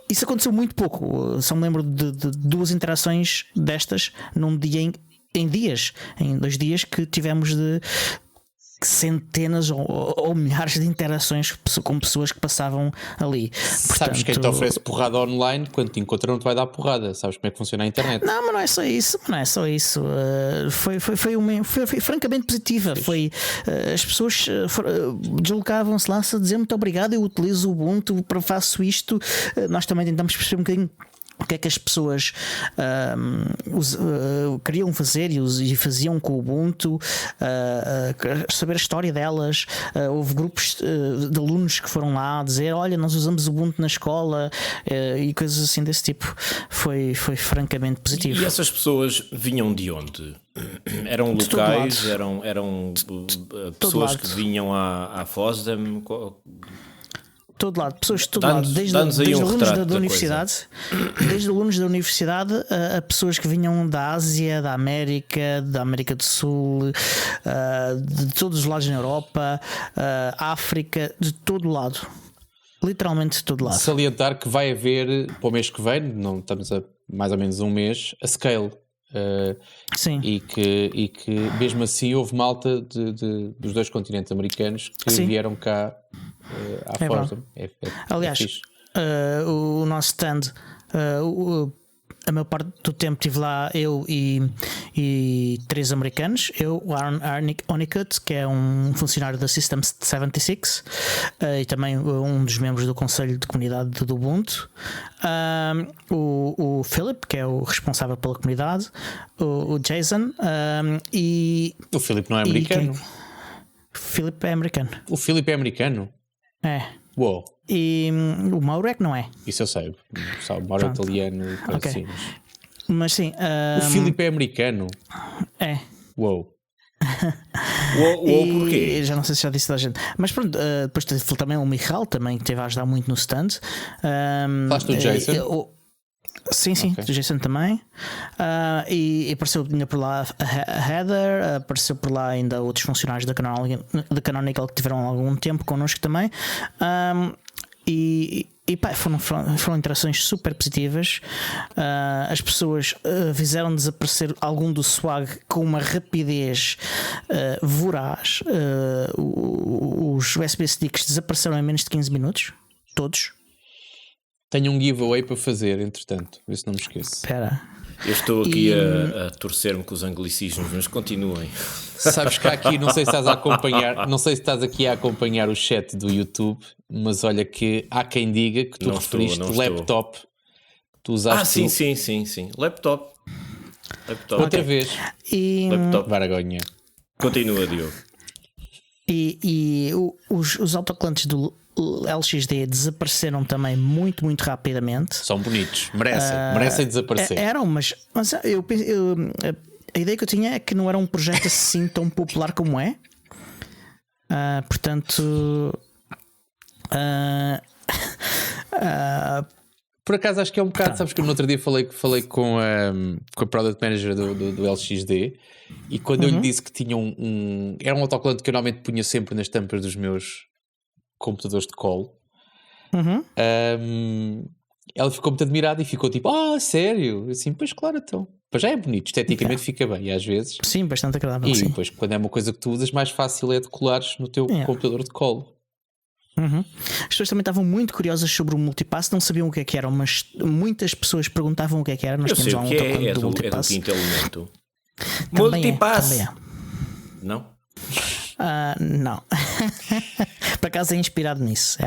S1: isso aconteceu muito pouco. Só me lembro de 2 interações destas num dia, em 2 dias que tivemos centenas ou milhares de interações com pessoas que passavam ali.
S2: Sabes quem te oferece porrada online, quando te encontra não te vai dar porrada. Sabes como é que funciona a internet?
S1: Não, mas não é só isso. Foi francamente positiva. As pessoas deslocavam-se lá a dizer muito obrigado, eu utilizo o Ubuntu, faço isto. Nós também tentamos perceber um bocadinho o que é que as pessoas queriam fazer e faziam com o Ubuntu, saber a história delas. Houve grupos de alunos que foram lá dizer: olha, nós usamos o Ubuntu na escola, e coisas assim desse tipo. Foi francamente positivo.
S3: E essas pessoas vinham de onde? Eram locais? Eram pessoas que vinham à FOSDEM?
S1: Todo lado, pessoas de todo lado, desde alunos da universidade, desde alunos da universidade a pessoas que vinham da Ásia, da América do Sul, de todos os lados na Europa, África, de todo lado, literalmente de todo lado.
S2: Salientar que vai haver para o mês que vem, não estamos a mais ou menos um mês, a Scale.
S1: Sim.
S2: E que mesmo assim houve malta dos dois continentes americanos que vieram cá à FOSDEM.
S1: Aliás, o nosso stand, a maior parte do tempo estive lá eu e 3 americanos. O Aaron Honeycutt, que é um funcionário da System 76, e também um dos membros do Conselho de Comunidade do Ubuntu. O Philip, que é o responsável pela comunidade. O Jason. E
S2: o Philip não é americano?
S1: O Philip é americano.
S2: O Philip é americano?
S1: É.
S2: Uou.
S1: E o Mauro é que não é.
S2: Isso eu sei. O Mauro é italiano.
S1: Okay.
S2: Assim.
S1: Mas sim.
S2: O Philip é americano?
S1: É.
S2: Uou.
S3: Porquê?
S1: Já não sei se já disse da gente. Mas pronto, depois teve também o Michal, também que esteve a ajudar muito no stand.
S2: Falaste do Jason?
S1: Sim, okay. Do Jason também. E apareceu ainda por lá a Heather, apareceu por lá ainda outros funcionários da Canonical que tiveram algum tempo connosco também. E foram interações super positivas. As pessoas fizeram desaparecer algum do swag com uma rapidez voraz. Os USB sticks desapareceram em menos de 15 minutos, todos.
S2: Tenho um giveaway para fazer, entretanto, isso não me esqueço.
S1: Espera.
S3: Eu estou aqui a torcer-me com os anglicismos, mas continuem.
S2: Sabes que aqui, não sei se estás aqui a acompanhar o chat do YouTube, mas olha que há quem diga que tu referiste laptop. Tu usaste
S3: sim. Laptop.
S2: Outra vez.
S3: Laptop.
S2: Vergonha.
S3: Continua, Diogo.
S1: E os autocolantes do LXD desapareceram também muito, muito rapidamente.
S2: São bonitos, merecem desaparecer.
S1: Eram, mas a ideia que eu tinha é que não era um projeto assim tão popular como é. Portanto,
S2: por acaso acho que é um bocado, sabes que no outro dia falei com a Product Manager do LXD, e quando eu lhe disse que tinha era um autocolante que eu normalmente punha sempre nas tampas dos meus computadores de colo, ela ficou muito admirada e ficou tipo, sério? Assim, pois claro, então. Pois já é bonito, esteticamente fica bem, e às vezes.
S1: Sim, bastante agradável.
S2: E depois, quando é uma coisa que tu usas, mais fácil é de colares no teu computador de colo.
S1: As pessoas também estavam muito curiosas sobre o Multipass, não sabiam o que é que era, mas muitas pessoas perguntavam o que é que era. Nós temos lá um autocolante do Multipass.
S3: É do quinto elemento.
S1: Multipass!
S3: Também é. Não?
S1: Não. Por acaso é inspirado nisso.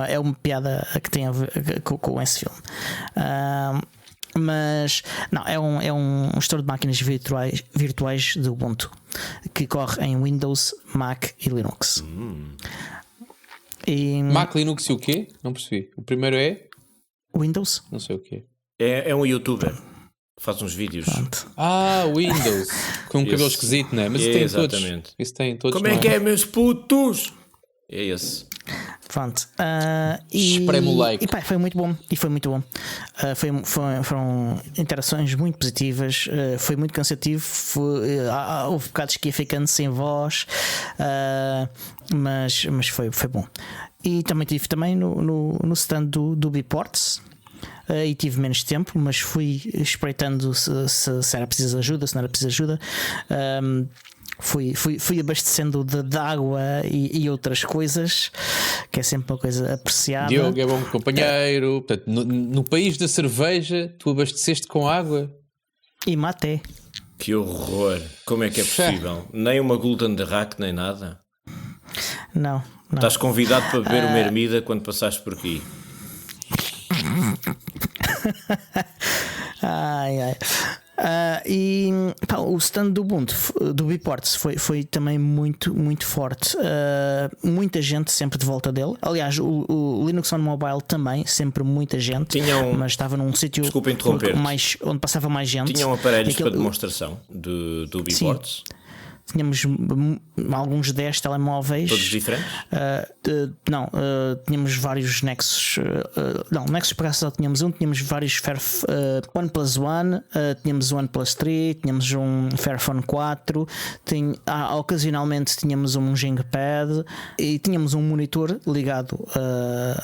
S1: É uma piada que tem a ver com esse filme. Mas não, é um gestor de máquinas virtuais do Ubuntu que corre em Windows, Mac e Linux.
S2: Mac, Linux e o quê? Não percebi. O primeiro é
S1: Windows.
S2: Não sei o quê.
S3: É um youtuber. Faz uns vídeos.
S1: Pronto.
S2: Windows. Com um cabelo esquisito, não é? Mas isso tem todos.
S3: Como é que é, meus putos? É esse.
S1: Pronto.
S2: Espremo o like.
S1: E foi muito bom. Foram interações muito positivas. Foi muito cansativo. Houve bocados que ia ficando sem voz. Mas foi bom. E também tive no stand do Biports. E tive menos tempo, mas fui espreitando se era preciso ajuda, se não era preciso ajuda. fui abastecendo de água e outras coisas, que é sempre uma coisa apreciada.
S2: Diogo é bom companheiro. Portanto, no país da cerveja, tu abasteceste com água
S1: e maté.
S3: Que horror! Como é que é possível? Nem uma Gulden de Rack, nem nada?
S1: Não.
S3: Estás convidado para beber uma ermida quando passaste por aqui.
S1: Ai. E pá, o stand do Ubuntu, do Biports, foi também muito, muito forte. Muita gente sempre de volta dele. Aliás, o Linux on Mobile também, sempre muita gente. Mas estava num sítio onde passava mais gente.
S3: Tinham aparelhos para demonstração do Biports?
S1: Tínhamos alguns 10 telemóveis.
S3: Todos diferentes?
S1: Tínhamos vários Nexus. Nexus para cá só tínhamos um. Tínhamos vários OnePlus One, tínhamos o OnePlus 3, tínhamos um Fairphone 4. Ocasionalmente tínhamos um Jingpad e tínhamos um monitor ligado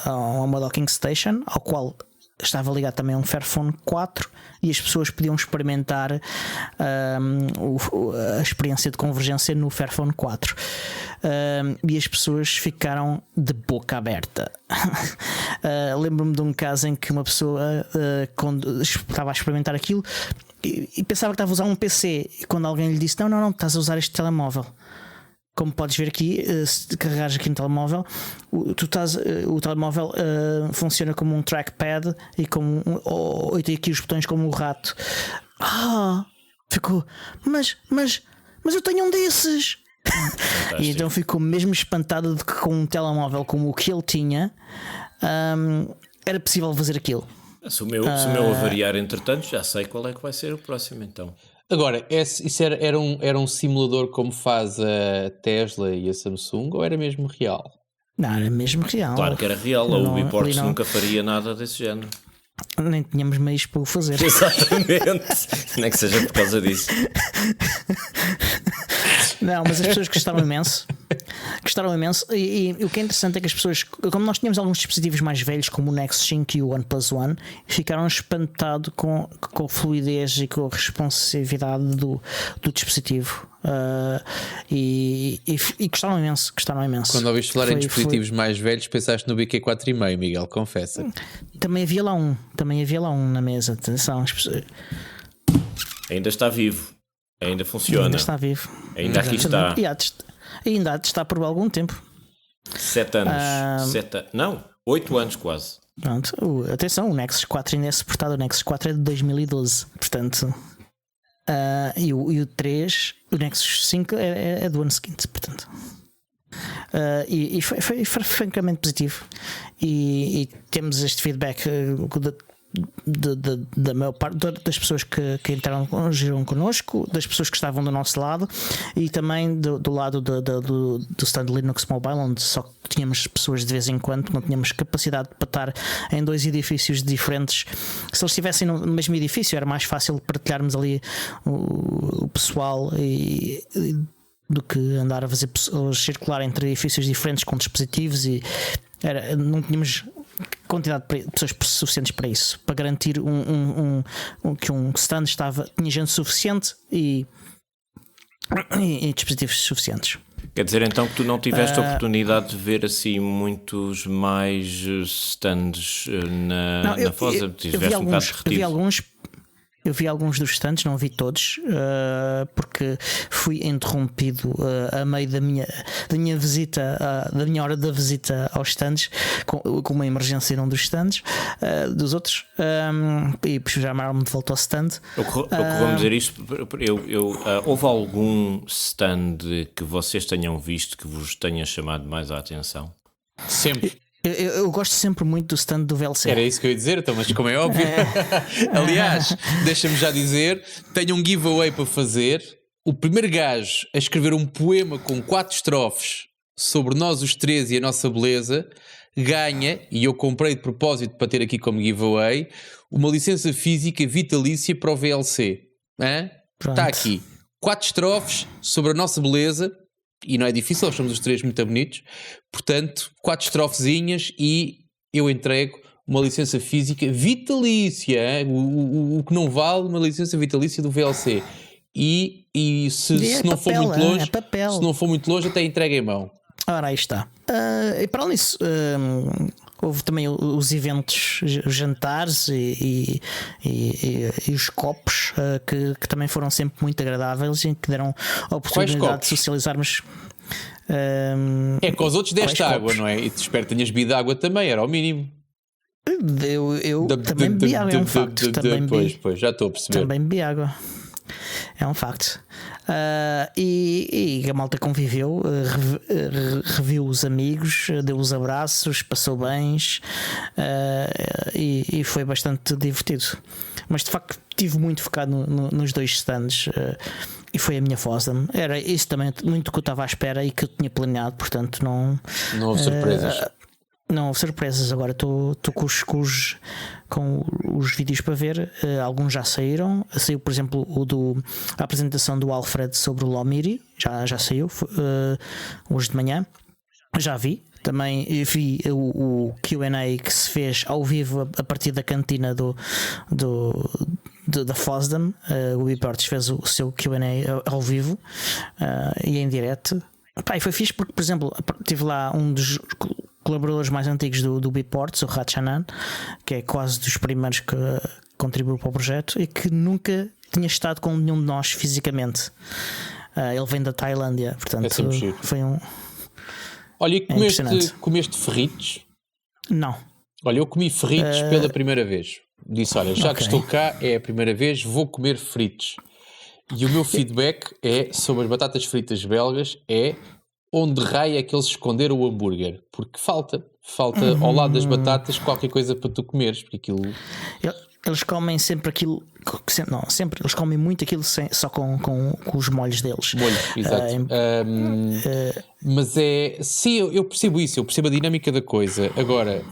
S1: a uma docking station, ao qual estava ligado também a um Fairphone 4, e as pessoas podiam experimentar a experiência de convergência no Fairphone 4. E as pessoas ficaram de boca aberta. Lembro-me de um caso em que uma pessoa quando estava a experimentar aquilo e pensava que estava a usar um PC, e quando alguém lhe disse não, estás a usar este telemóvel. Como podes ver aqui, se carregares aqui no telemóvel, o telemóvel funciona como um trackpad e tem aqui os botões como o rato. Ficou, mas eu tenho um desses. E então ficou mesmo espantado de que com um telemóvel como o que ele tinha, era possível fazer aquilo.
S3: Se o meu avariar entretanto, já sei qual é que vai ser o próximo então.
S2: Agora, isso era um simulador como faz a Tesla e a Samsung, ou era mesmo real?
S1: Não, era mesmo real.
S3: Claro que era real, o Biports nunca faria nada desse género.
S1: Nem tínhamos meios para o fazer.
S3: Exatamente. Nem que seja por causa disso.
S1: Não, mas as pessoas gostaram imenso. E o que é interessante é que as pessoas, como nós tínhamos alguns dispositivos mais velhos, como o Nexus 5 e o OnePlus One, ficaram espantados com a fluidez e com a responsividade do dispositivo. E gostaram imenso.
S2: Quando ouviste falar em dispositivos mais velhos, pensaste no BQ4,5, Miguel, confessa.
S1: Também havia lá um na mesa. Atenção,
S3: ainda está vivo, ainda funciona,
S1: ainda está vivo,
S3: ainda aqui está.
S1: E ainda há de estar por algum tempo.
S3: 7 anos, 8 anos quase.
S1: Pronto, atenção, o Nexus 4 ainda é suportado. O Nexus 4 é de 2012, portanto. E o 3, o Nexus 5 é do ano seguinte, portanto. E foi francamente positivo. E temos este feedback da maior parte das pessoas que interagiram connosco, das pessoas que estavam do nosso lado, e também do lado do stand Linux Mobile, onde só tínhamos pessoas de vez em quando, não tínhamos capacidade para estar em 2 edifícios diferentes. Se eles estivessem no mesmo edifício era mais fácil partilharmos ali o pessoal do que andar a fazer pessoas circular entre edifícios diferentes com dispositivos, e não tínhamos quantidade de pessoas suficientes para isso, para garantir que um stand tinha gente suficiente e dispositivos suficientes.
S3: Quer dizer então que tu não tiveste a oportunidade de ver assim muitos mais stands na FOSA?
S1: Eu vi alguns dos stands, não vi todos, porque fui interrompido a meio da minha visita, da minha hora da visita aos stands, com uma emergência num dos stands, dos outros, e depois já chamaram-me de volta ao stand.
S3: Eu vou dizer isto, houve algum stand que vocês tenham visto que vos tenha chamado mais a atenção?
S2: Sempre.
S1: Eu gosto sempre muito do stand do VLC.
S2: Era isso que eu ia dizer, então, mas como é óbvio. Aliás, deixa-me já dizer, tenho um giveaway para fazer. O primeiro gajo a escrever um poema com 4 estrofes sobre nós os 3 e a nossa beleza ganha, e eu comprei de propósito para ter aqui como giveaway, uma licença física vitalícia para o VLC. Está aqui. 4 estrofes sobre a nossa beleza. E não é difícil, nós somos os 3 muito bonitos. Portanto, 4 estrofezinhas e eu entrego uma licença física vitalícia. O que não vale uma licença vitalícia do VLC. e se não for muito longe, se não for muito longe, até entrega em mão.
S1: Ora, aí está. E para além disso, houve também os eventos, os jantares e os copos que também foram sempre muito agradáveis e que deram a oportunidade de socializarmos.
S2: É que aos outros deste água, não é? E te espero que tenhas bebido água também, era ao mínimo.
S1: Eu também bebi água, é um facto.
S2: Pois, já estou a perceber.
S1: Também bebi água. É um facto. E a malta conviveu, reviu os amigos, deu os abraços, passou bens, e foi bastante divertido. Mas de facto estive muito focado nos dois stands, e foi a minha FOSDEM. Era isso também muito que eu estava à espera e que eu tinha planeado, portanto não
S2: houve surpresas.
S1: Não houve surpresas. Agora estou com os vídeos para ver. Alguns já saíram. Saiu, por exemplo, a apresentação do Alfred sobre o Lomiri. Já saiu hoje de manhã. Já vi. Também vi o Q&A que se fez ao vivo a partir da cantina da FOSDEM. O Biportes fez o seu Q&A ao vivo e em direto. E foi fixe porque, por exemplo, tive lá um dos colaboradores mais antigos do Biportes, o Ratchanan, que é quase dos primeiros que contribuiu para o projeto e que nunca tinha estado com nenhum de nós fisicamente. Ele vem da Tailândia, portanto foi um.
S2: Olha, e comeste ferritos?
S1: Não.
S2: Olha, eu comi ferritos pela primeira vez. Disse, olha, já que estou cá, é a primeira vez, vou comer fritos. E o meu feedback sobre as batatas fritas belgas é onde raio é que eles esconderam o hambúrguer. Porque falta ao lado das batatas qualquer coisa para tu comeres, porque aquilo...
S1: Eles comem sempre aquilo. Não, sempre. Eles comem muito aquilo só com os molhos deles.
S2: Molhos, exato. Mas sim, eu percebo isso, eu percebo a dinâmica da coisa. Agora,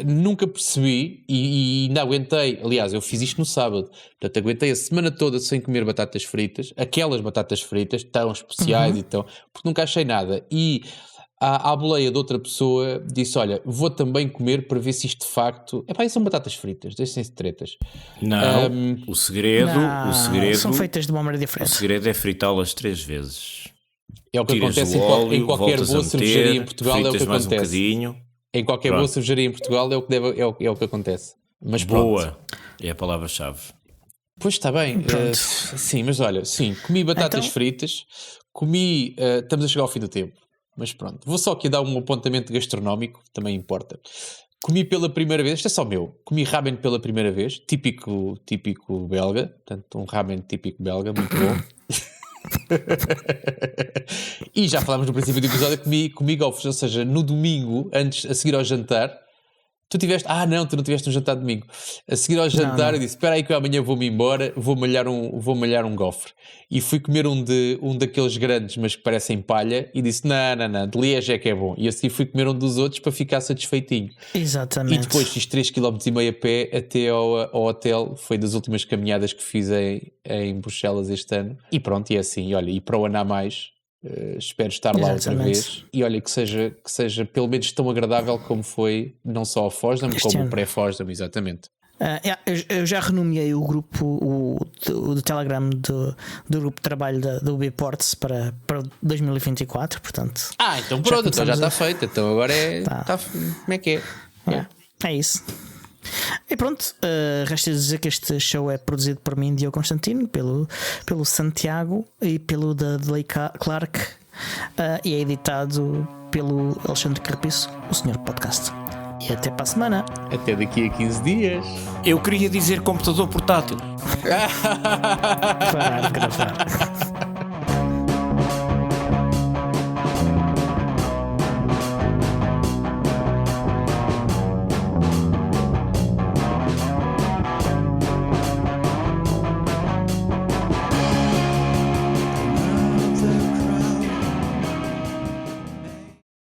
S2: nunca percebi e ainda aguentei. Aliás, eu fiz isto no sábado. Portanto, aguentei a semana toda sem comer batatas fritas. Aquelas batatas fritas tão especiais e tão. Porque nunca achei nada. E à boleia de outra pessoa disse, olha, vou também comer para ver se isto de facto... são batatas fritas, deixem-se de tretas.
S3: Não, o segredo
S1: são feitas de uma maneira diferente.
S3: O segredo é fritá-las 3 vezes.
S2: É o que acontece em qualquer boa cervejaria em Portugal, é o que acontece. Em qualquer boa cervejaria em Portugal é o que acontece. Mas
S3: boa é a palavra-chave.
S2: Pois está bem, sim, mas olha, comi batatas fritas, estamos a chegar ao fim do tempo. Mas pronto, vou só aqui dar um apontamento gastronómico, também importa. Comi pela primeira vez, isto é só meu, comi ramen pela primeira vez, típico belga, portanto um ramen típico belga, muito bom. E já falámos no princípio do episódio, comi golfes, ou seja, no domingo, a seguir ao jantar, tu não tiveste um jantar de domingo. A seguir ao jantar eu disse, espera aí que eu amanhã vou-me embora, vou malhar um gofre. E fui comer um daqueles grandes, mas que parecem palha, e disse, não, de Liège é que é bom. E a seguir fui comer um dos outros para ficar satisfeitinho.
S1: Exatamente.
S2: E depois fiz 3,5 km a pé até ao hotel, foi das últimas caminhadas que fiz em Bruxelas este ano. E pronto, e é assim, olha, e para o ano a mais... espero estar lá outra vez e olha que seja pelo menos tão agradável como foi não só a FOSDEM como o pré-FOSDEM, exatamente.
S1: Eu já renomeei o grupo do Telegram do grupo de trabalho da UbiPorts para 2024, portanto
S2: então pronto, já está feito, então agora como é que é?
S1: É isso. E pronto, resta dizer que este show é produzido por mim, Diogo Constantino, pelo Santiago e pelo Dudley Clark, e é editado pelo Alexandre Carpiço, o Senhor Podcast. E até para a semana.
S2: Até daqui a 15 dias.
S3: Eu queria dizer computador portátil.
S1: Parar de gravar.